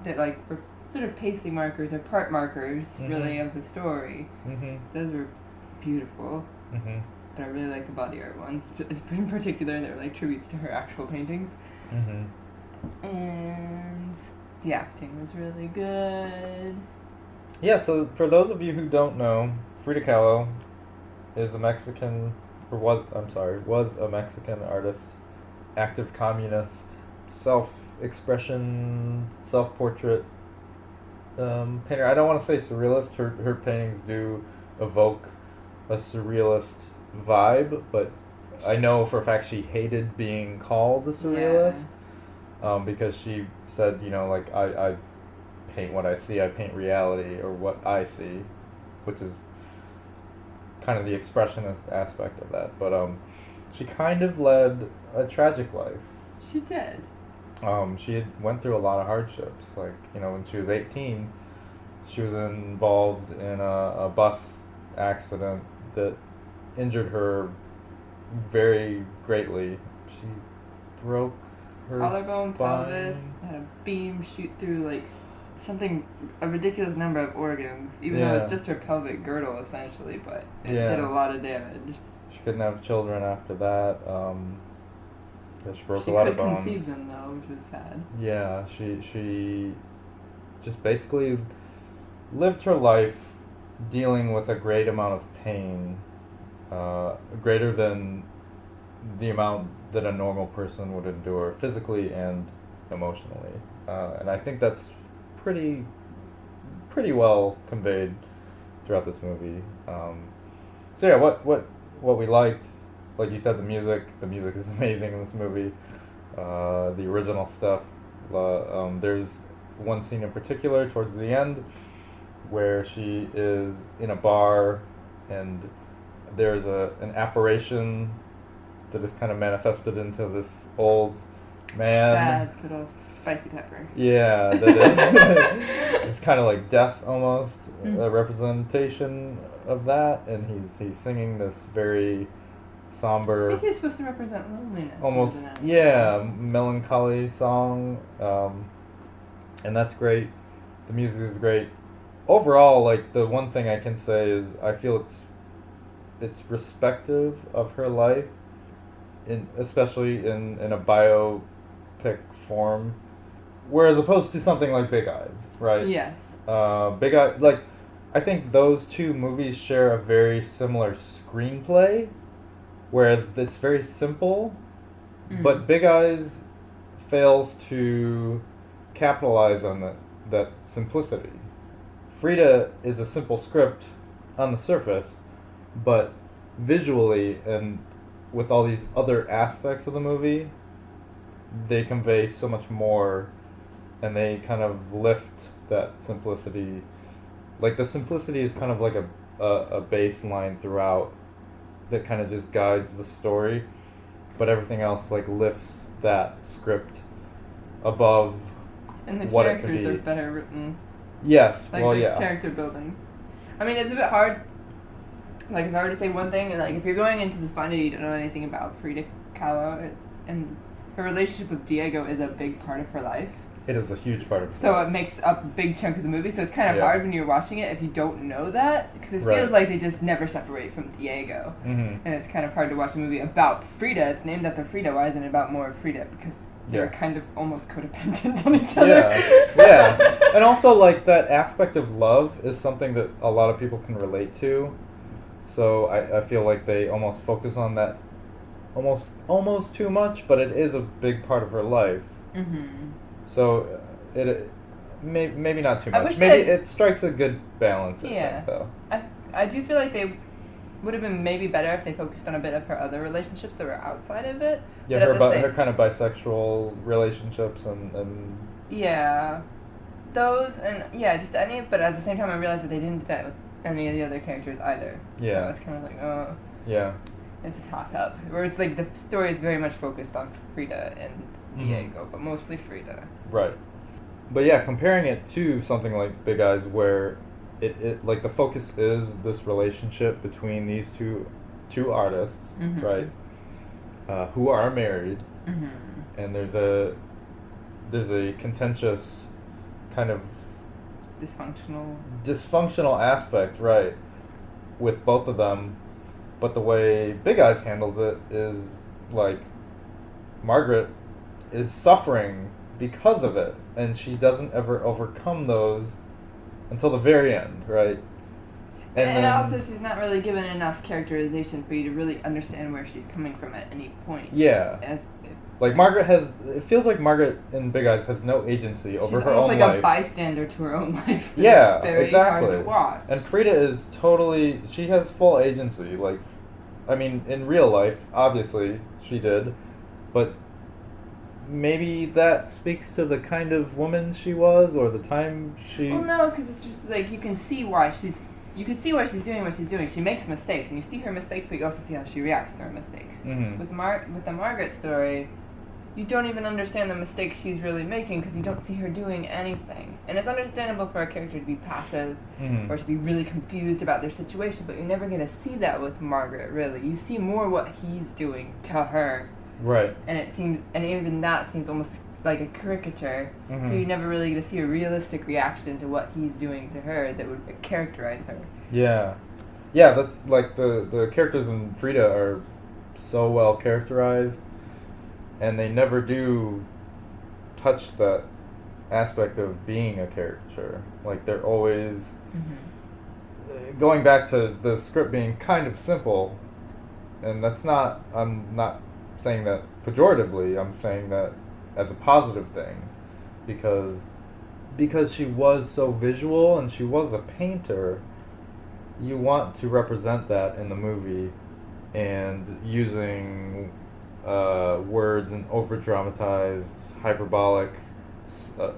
that like were sort of pacing markers or part markers, really, of the story. Mm-hmm. Those were beautiful. Mm-hmm. But I really like the body art ones, in particular. They were like tributes to her actual paintings. Mm-hmm. And the acting was really good. Yeah, so for those of you who don't know, Frida Kahlo is a Mexican, or was a Mexican artist, active communist, self-expression, self-portrait painter. I don't want to say surrealist. Her paintings do evoke a surrealist vibe, but I know for a fact she hated being called a surrealist, because she said, like, I paint what I see, I paint reality, or what I see, which is kind of the expressionist aspect of that. But she kind of led a tragic life. She did. She had went through a lot of hardships. Like, when she was 18, she was involved in a bus accident that injured her very greatly. She broke her Collarbone, spine. pelvis, had a beam shoot through like a ridiculous number of organs, even though it's just her pelvic girdle essentially, but it did a lot of damage. She couldn't have children after that. She broke a lot of bones. She could conceive them though, which was sad. Yeah, she just basically lived her life dealing with a great amount of pain, greater than the amount that a normal person would endure physically and emotionally. And I think that's pretty well conveyed throughout this movie. So yeah, what we liked, like you said, the music is amazing in this movie. The original stuff. There's one scene in particular towards the end where she is in a bar and there's an apparition that is kind of manifested into this old man. Sad, good old spicy pepper. Yeah, that is. It's kind of like death almost, a representation of that, and he's singing this very somber. I think he's supposed to represent loneliness. Almost, melancholy song, and that's great. The music is great. Overall, like, the one thing I can say is I feel it's respective of her life, especially in a biopic form, whereas opposed to something like Big Eyes, right? Yes. Big Eyes, like, I think those two movies share a very similar screenplay, whereas it's very simple, but Big Eyes fails to capitalize on that simplicity. Frida is a simple script on the surface, but visually and with all these other aspects of the movie, they convey so much more, and they kind of lift that simplicity. Like, the simplicity is kind of like a baseline throughout that kind of just guides the story, but everything else, like, lifts that script above and the what it could characters be. are better written. Yes, Like, character building. I mean, it's a bit hard. Like, if I were to say one thing, like, if you're going into this finding you don't know anything about Frida Kahlo, and her relationship with Diego is a big part of her life. It is a huge part of it. So it makes up a big chunk of the movie, so it's kind of hard when you're watching it if you don't know that, because it feels like they just never separate from Diego. And it's kind of hard to watch a movie about Frida. It's named after Frida. Why isn't it about more of Frida? Because they're kind of almost codependent on each other. Yeah. And also, like, that aspect of love is something that a lot of people can relate to. So I feel like they almost focus on that almost too much, but it is a big part of her life. So it maybe not too much. Maybe it strikes a good balance. I think, though. I do feel like they would have been maybe better if they focused on a bit of her other relationships that were outside of it. Yeah, her kind of bisexual relationships and yeah. Those and just any, but at the same time I realized that they didn't do that with any of the other characters either. Yeah. So it's kind of like, oh. Yeah. It's a toss-up. Where it's like the story is very much focused on Frida and Diego, but mostly Frida. Right. But yeah, comparing it to something like Big Eyes, where it like the focus is this relationship between these two artists, right? Who are married, and there's a contentious kind of dysfunctional aspect, right, with both of them. But the way Big Eyes handles it is like Margaret is suffering because of it, and she doesn't ever overcome those until the very end, right? And also, she's not really given enough characterization for you to really understand where she's coming from at any point. Yeah. Like Margaret it feels like Margaret in Big Eyes has no agency over her own life. She's almost like a bystander to her own life. Yeah, it's very exactly. hard to watch. And Frida is she has full agency. Like, I mean, in real life, obviously, she did, but maybe that speaks to the kind of woman she was, or the time she... Well, no, because it's just like, you can see why she's doing what she's doing. She makes mistakes, and you see her mistakes, but you also see how she reacts to her mistakes. With the Margaret story, you don't even understand the mistakes she's really making because you don't see her doing anything. And it's understandable for a character to be passive or to be really confused about their situation, but you're never going to see that with Margaret, really. You see more what he's doing to her. Right. And even that seems almost like a caricature, so you're never really going to see a realistic reaction to what he's doing to her that would characterize her. Yeah. Yeah, that's like the characters in Frida are so well characterized, and they never do touch that aspect of being a caricature. Like, they're always... Going back to the script being kind of simple, and I'm not saying that pejoratively, I'm saying that as a positive thing, because she was so visual and she was a painter, you want to represent that in the movie, and using words and over dramatized hyperbolic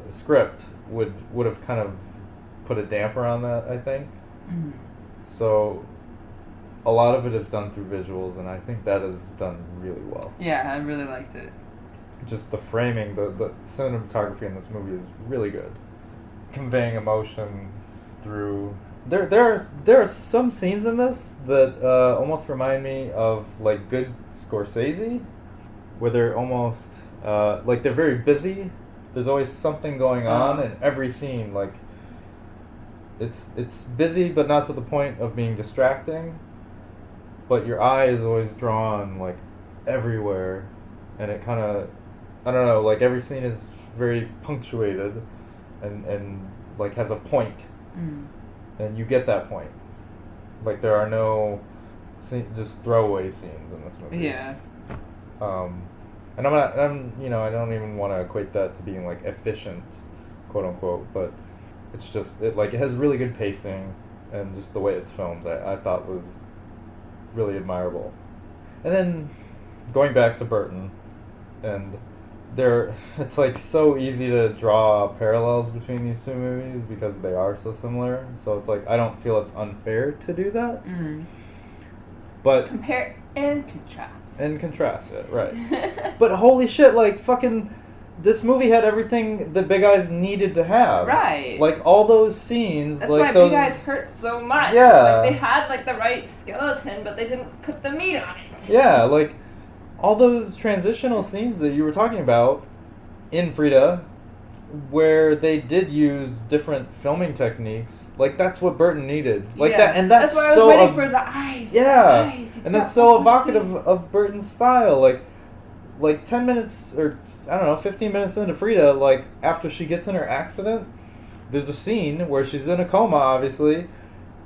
script would have kind of put a damper on that, I think. So a lot of it is done through visuals, and I think that is done really well. Yeah, I really liked it. Just the framing, the cinematography in this movie is really good, conveying emotion through. There are some scenes in this that almost remind me of like good Scorsese, where they're almost like they're very busy. There's always something going on in every scene. Like it's busy, but not to the point of being distracting. But your eye is always drawn like everywhere, and it kind of, I don't know, like every scene is very punctuated and like has a point. And you get that point. Like there are no just throwaway scenes in this movie. Yeah. And I don't even want to equate that to being like efficient, quote unquote, but it's just it has really good pacing, and just the way it's filmed I thought was really admirable. And then going back to Burton, and it's like so easy to draw parallels between these two movies because they are so similar. So it's like I don't feel it's unfair to do that. But compare and contrast. And contrast it, right. But holy shit, like fucking this movie had everything that Big Eyes needed to have. Right. Like all those scenes. That's like why Big Eyes hurt so much. Yeah. Like they had like the right skeleton, but they didn't put the meat on it. Yeah, like all those transitional scenes that you were talking about in Frida, where they did use different filming techniques, like that's what Burton needed. Like that, and that's why I was so waiting for the eyes. Yeah, the eyes. And that's so evocative of Burton's style. Like 10 minutes or I don't know, 15 minutes into Frida, like after she gets in her accident, there's a scene where she's in a coma, obviously,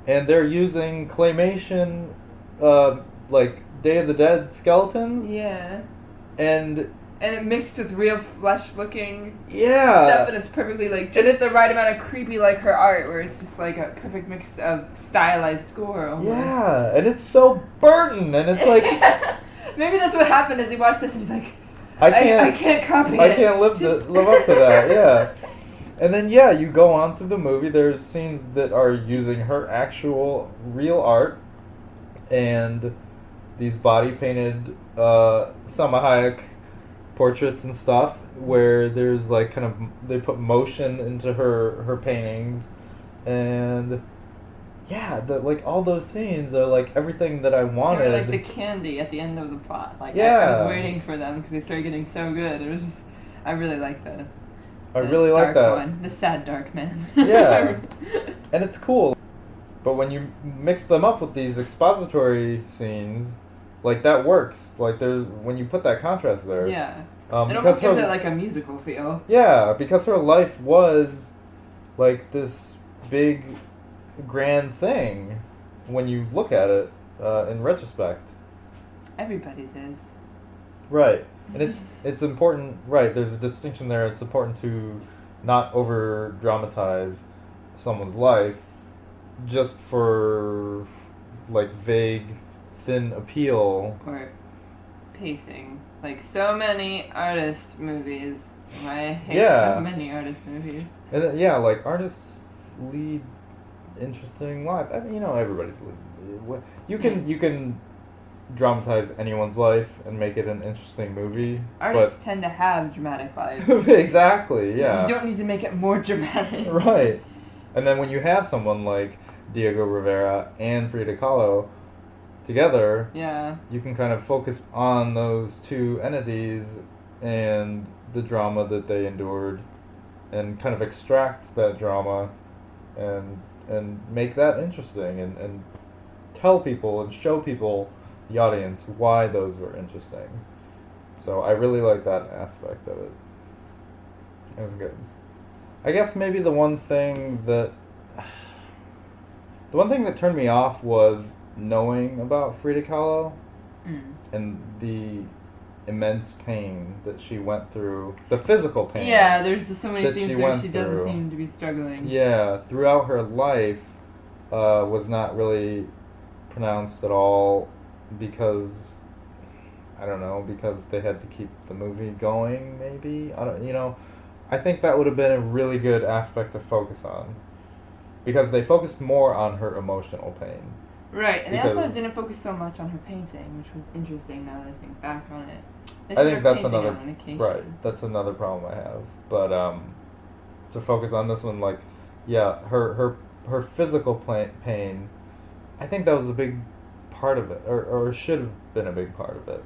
and they're using claymation, like Day of the Dead skeletons. Yeah. And it mixed with real flesh-looking stuff, and it's perfectly like just the right amount of creepy, like her art, where it's just like a perfect mix of stylized gore. Almost. Yeah, and it's so Burton, and it's like maybe that's what happened as he watched this, and he's like, I can't copy it. I can't live up to that. Yeah, And then, yeah, you go on through the movie. There's scenes that are using her actual real art and these body painted Salma Hayek portraits and stuff, where there's like kind of they put motion into her paintings, and yeah, like all those scenes are like everything that I wanted. They were like the candy at the end of the plot. Like yeah. I was waiting for them because they started getting so good. It was just I really like the I really like that one, the sad dark man. Yeah, and it's cool. But when you mix them up with these expository scenes, like that works. Like there's when you put that contrast there. Yeah. It almost gives it like a musical feel. Yeah, because her life was like this big, grand thing when you look at it in retrospect. Everybody's is. Right, and it's important. Right, there's a distinction there. It's important to not over dramatize someone's life just for like vague, thin appeal or pacing. Like so many artist movies. I hate so many artist movies. And like artists lead interesting lives. I mean, everybody's lead. You can dramatize anyone's life and make it an interesting movie. Artists tend to have dramatic lives. Exactly. Yeah. You don't need to make it more dramatic. Right. And then when you have someone like Diego Rivera and Frida Kahlo together, you can kind of focus on those two entities and the drama that they endured, and kind of extract that drama and make that interesting and tell people and show people, the audience, why those were interesting. So I really like that aspect of it. It was good. I guess maybe the one thing that turned me off was knowing about Frida Kahlo and the immense pain that she went through, the physical pain. Yeah, there's so many scenes where she doesn't seem to be struggling. Yeah, throughout her life was not really pronounced at all because they had to keep the movie going. Maybe I think that would have been a really good aspect to focus on, because they focused more on her emotional pain. Right, and they also didn't focus so much on her painting, which was interesting now that I think back on it. I think that's another problem I have. But to focus on this one, like, yeah, her physical pain, I think that was a big part of it, or should have been a big part of it.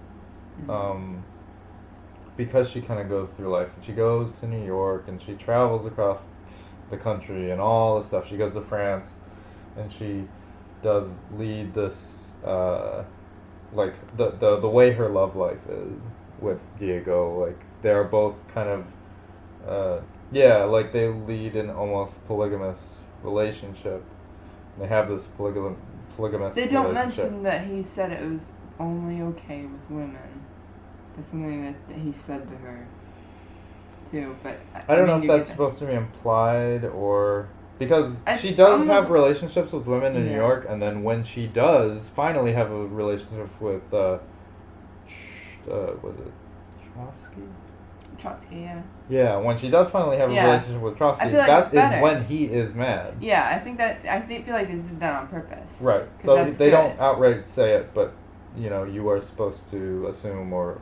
Mm-hmm. Because she kind of goes through life, and she goes to New York, and she travels across the country, and all this stuff. She goes to France, and she does lead this, like, the way her love life is with Diego. Like, they're both kind of, like, they lead an almost polygamous relationship. They have this polygamous They don't relationship. mention that he said it was only okay with women. That's something that he said to her, too. But I don't know if that's supposed to be implied, or because she does have relationships with women in New York, and then when she does finally have a relationship with was it Trotsky, yeah. Yeah, when she does finally have a relationship with Trotsky, that is when he is mad. Yeah, I feel like they did that on purpose. Right. So they don't outright say it, but you are supposed to assume or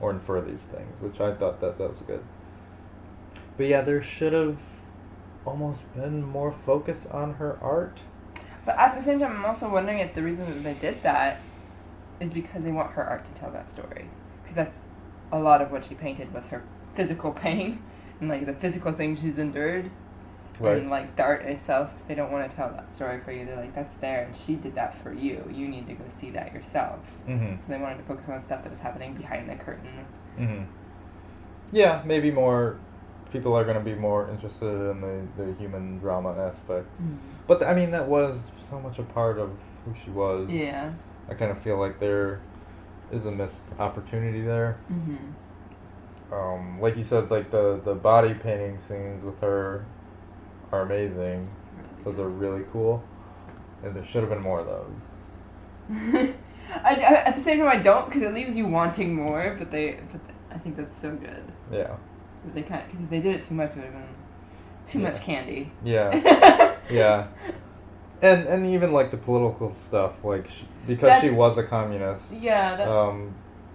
infer these things, which I thought that was good. But yeah, there should have almost been more focus on her art. But at the same time, I'm also wondering if the reason that they did that is because they want her art to tell that story. Because that's a lot of what she painted was her physical pain and like the physical things she's endured. Right. And like the art itself, they don't want to tell that story for you. They're like, that's there, and she did that for you. You need to go see that yourself. Mm-hmm. So they wanted to focus on stuff that was happening behind the curtain. Mm-hmm. Yeah, maybe more people are going to be more interested in the human drama aspect. Mm-hmm. But I mean, that was so much a part of who she was. Yeah. I kind of feel like there is a missed opportunity there. Mm-hmm. Like you said, like the body painting scenes with her are amazing. Those are really cool, and there should have been more of those. At the same time, I don't, because it leaves you wanting more. But I think that's so good. Yeah. But they because if they did it too much, it would have been too much candy. Yeah. Yeah. And even like the political stuff, like because she was a communist. Yeah. And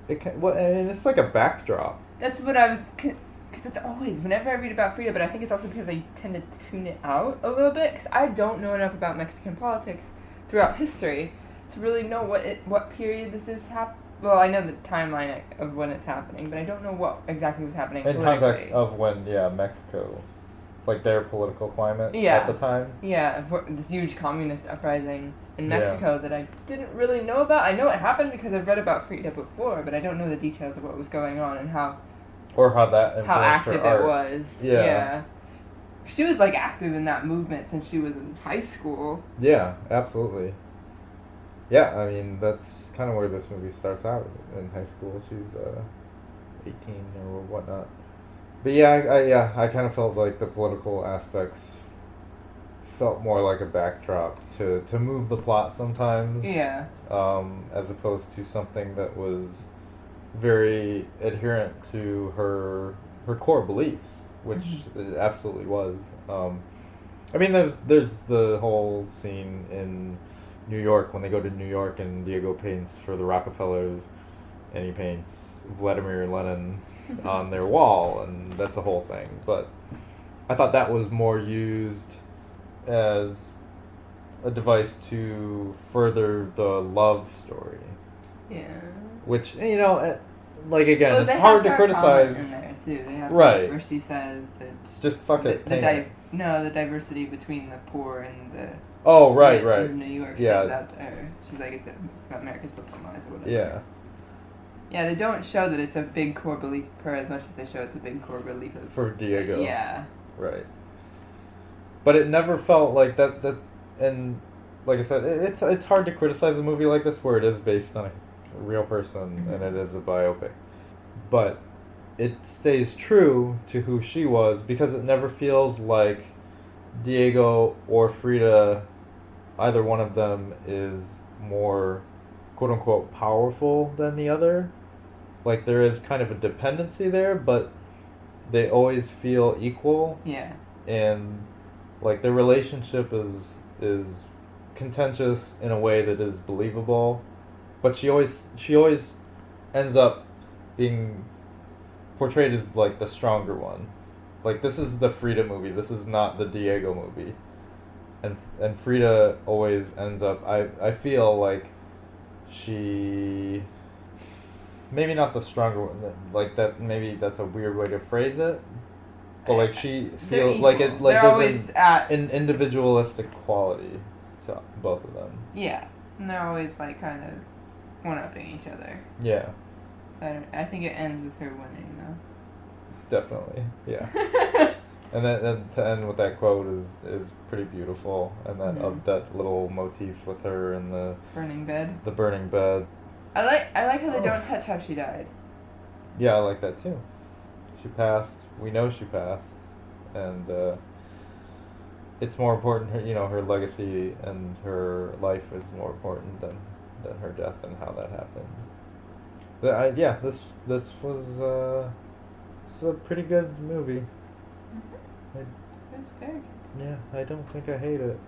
it's like a backdrop. That's what I was, because it's always whenever I read about Frida, but I think it's also because I tend to tune it out a little bit because I don't know enough about Mexican politics throughout history to really know what period this is Well, I know the timeline of when it's happening, but I don't know what exactly was happening in context of when Mexico. Like their political climate at the time? Yeah, this huge communist uprising in Mexico that I didn't really know about. I know it happened because I've read about Frida before, but I don't know the details of what was going on and how that influenced how active her art. It was. Yeah. She was like active in that movement since she was in high school. Yeah, absolutely. Yeah, I mean, that's kind of where this movie starts out, in high school. She's 18 or whatnot. But yeah, I kind of felt like the political aspects felt more like a backdrop to move the plot sometimes. Yeah. As opposed to something that was very adherent to her core beliefs, which it absolutely was. I mean, there's the whole scene in New York when they go to New York and Diego paints for the Rockefellers, and he paints Vladimir Lenin on their wall, and that's a whole thing. But I thought that was more used as a device to further the love story. Yeah. Which, like again, it's hard to criticize. In there too. They have right. Where she says that just fuck it. The diversity between the poor and the right. In New York, she's like it's America's demise or whatever. Yeah. Yeah, they don't show that it's a big core belief for her as much as they show it's a big core belief for Diego. Yeah. Right. But it never felt like that, and like I said, it's hard to criticize a movie like this where it is based on a real person and it is a biopic. But it stays true to who she was because it never feels like Diego or Frida, either one of them is more quote-unquote powerful than the other. Like there is kind of a dependency there, but they always feel equal. Yeah. And like their relationship is contentious in a way that is believable, but she always ends up being portrayed as like the stronger one. Like this is the Frida movie. This is not the Diego movie. And Frida always ends up I feel like she maybe not the stronger one, like that, maybe that's a weird way to phrase it, but like she feels like it, like there's an individualistic quality to both of them. Yeah, and they're always like kind of one-upping each other. Yeah. So I think it ends with her winning though. Definitely, yeah. And then to end with that quote is pretty beautiful, and that little motif with her and the burning bed. The burning bed. I like how they don't touch how she died. Yeah, I like that too. She passed. We know she passed, and it's more important. Her legacy and her life is more important than her death and how that happened. But this was a pretty good movie. It's very good. Yeah, I don't think I hate it.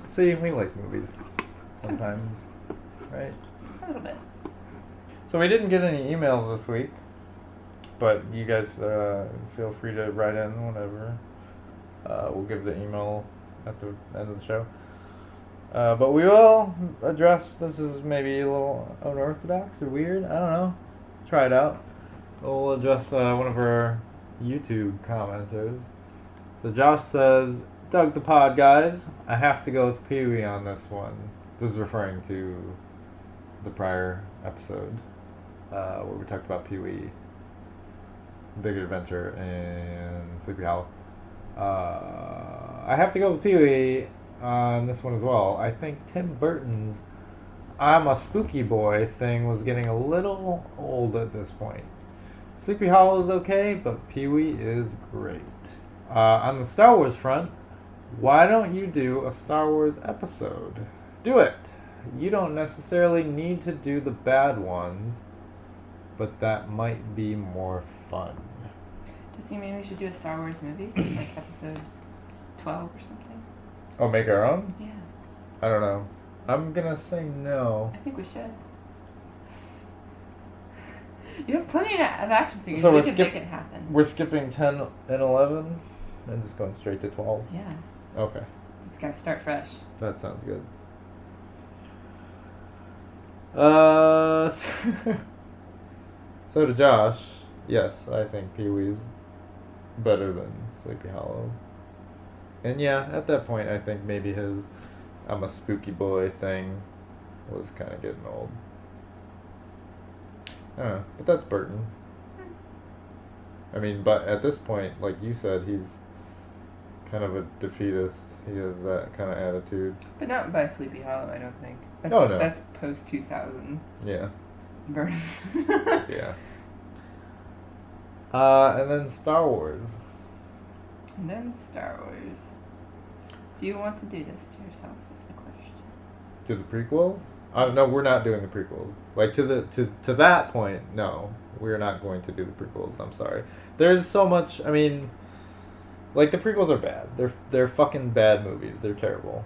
See, we like movies sometimes, right? A little bit. So we didn't get any emails this week, but you guys feel free to write in whenever. We'll give the email at the end of the show. But we will address, this is maybe a little unorthodox or weird, I don't know. Try it out. We'll address one of our YouTube commenters. So Josh says, "Dug the pod, guys. I have to go with Pee-wee on this one." This is referring to the prior episode where we talked about Pee-wee, Big Adventure, and Sleepy Hollow. I have to go with Pee-wee on this one as well. I think Tim Burton's "I'm a spooky boy" thing was getting a little old at this point. Sleepy Hollow is okay, but Pee-wee is great. On the Star Wars front, why don't you do a Star Wars episode? Do it! You don't necessarily need to do the bad ones, but that might be more fun. Does he maybe we should do a Star Wars movie? Like episode 12 or something? Oh, make our own? Yeah. I don't know. I'm gonna say no. I think we should. You have plenty of action figures. So we we're can make it happen. We're skipping 10 and 11 and just going straight to 12? Yeah. Okay. Just gotta start fresh. That sounds good. So to Josh, yes, I think Pee-wee's better than Sleepy Hollow. And yeah, at that point, I think maybe his I'm a spooky boy thing was kind of getting old. I don't know, but that's Burton. I mean, but at this point, like you said, he's kind of a defeatist. He has that kind of attitude. But not by Sleepy Hollow, I don't think. That's, Oh, no. That's post-2000. Yeah. Burton. Yeah. And then Star Wars. And then Star Wars. Do you want to do this to yourself? Is the question. To the prequels? No, we're not doing the prequels. Like to that point, no, we're not going to do the prequels. I'm sorry. There's so much. I mean, like the prequels are bad. They're fucking bad movies. They're terrible.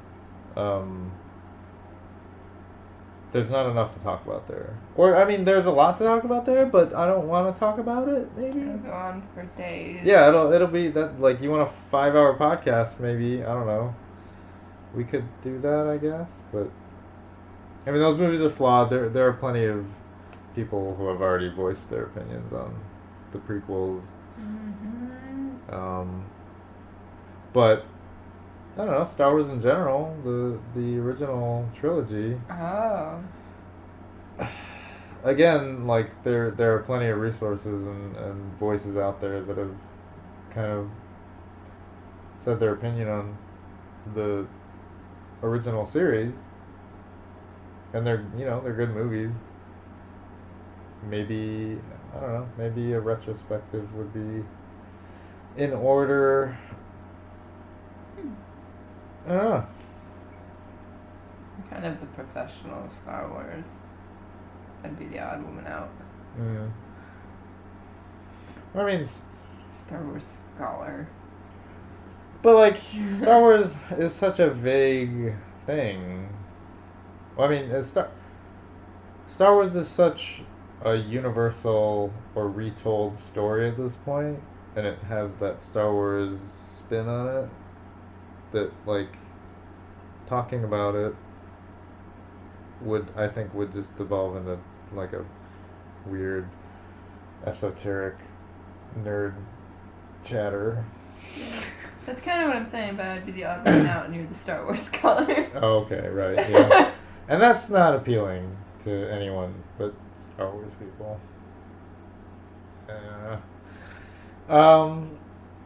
There's not enough to talk about there. Or I mean, there's a lot to talk about there, but I don't want to talk about it. Maybe It'll go on for days. Yeah, it'll be that. Like you want a 5-hour podcast? Maybe, I don't know. We could do that, I guess, but. I mean, those movies are flawed. There are plenty of people who have already voiced their opinions on the prequels. Mm-hmm. But I don't know, Star Wars in general, the original trilogy. Oh. Again, like there are plenty of resources and voices out there that have kind of said their opinion on the original series. And they're good movies. Maybe, I don't know, maybe a retrospective would be in order. I don't know. I'm kind of the professional of Star Wars. I'd be the odd woman out. Yeah. I mean, Star Wars scholar. but like, Star Wars is such a vague thing. Well, I mean, Star Wars is such a universal or retold story at this point, and it has that Star Wars spin on it, that, like, talking about it I think would just devolve into, like, a weird, esoteric, nerd chatter. That's kind of what I'm saying, but I'd be the odd one out and you're the Star Wars scholar. Oh, okay, right, yeah. And that's not appealing to anyone but Star Wars people.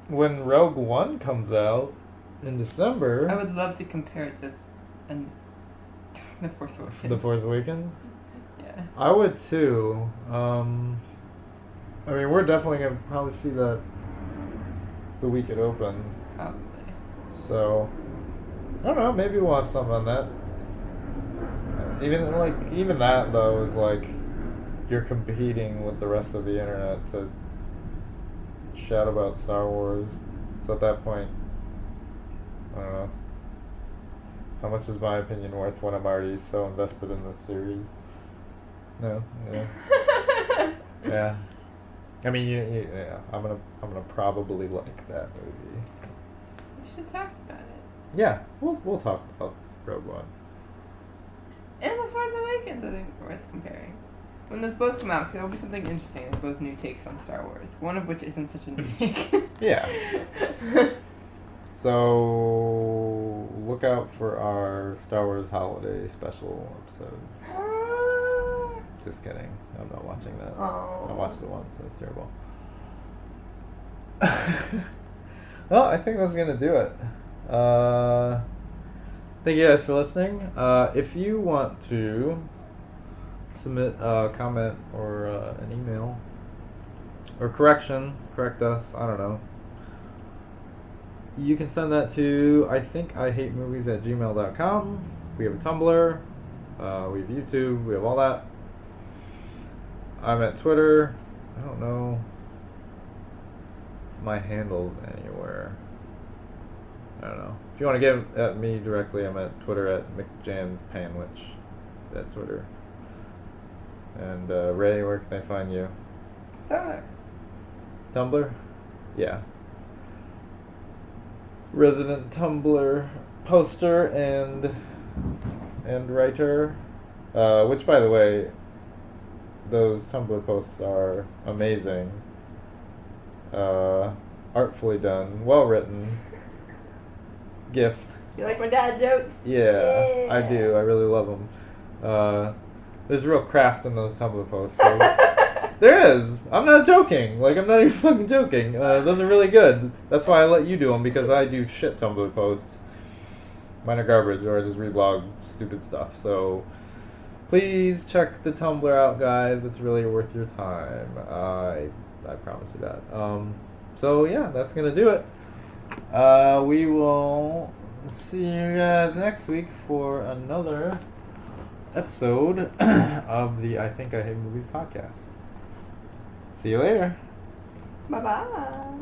When Rogue One comes out in December... I would love to compare it to The Force Awakens. The Force Awakens? Yeah. I would too. I mean, we're definitely going to probably see that the week it opens. Probably. So, I don't know, maybe we'll have something on that. Even that though is like you're competing with the rest of the internet to shout about Star Wars. So at that point, I don't know. How much is my opinion worth when I'm already so invested in this series? No, yeah, yeah. I mean, yeah. I'm gonna probably like that movie. We should talk about it. Yeah, we'll talk about Rogue One. And The Force Awakens, I think, are worth comparing. When those both come out, 'cause there'll be something interesting. They're both new takes on Star Wars. One of which isn't such a new take. Yeah. So look out for our Star Wars holiday special episode. Just kidding. I'm not watching that. Oh. I watched it once. It was terrible. Well, I think that's gonna do it. Thank you guys for listening. If you want to submit a comment or an email or correct us, I don't know. You can send that to ithinkihatemovies@gmail.com. We have a Tumblr, we have YouTube, we have all that. I'm at Twitter. I don't know. my handles anywhere. I don't know. If you want to get at me directly, I'm at Twitter at McJanPanwich. At Twitter. And Ray, where can they find you? Tumblr. Tumblr? Yeah. Resident Tumblr poster and writer. Which, by the way, those Tumblr posts are amazing. Artfully done, well written. Gift. You like my dad jokes? Yeah, I do. I really love them. There's real craft in those Tumblr posts. So there is. I'm not joking. Like, I'm not even fucking joking. Those are really good. That's why I let you do them, because I do shit Tumblr posts. Mine are garbage, or I just reblog stupid stuff. So please check the Tumblr out, guys. It's really worth your time. I promise you that. So yeah, that's gonna do it. We will see you guys next week for another episode of the I Think I Hate Movies podcast. See you later. Bye-bye.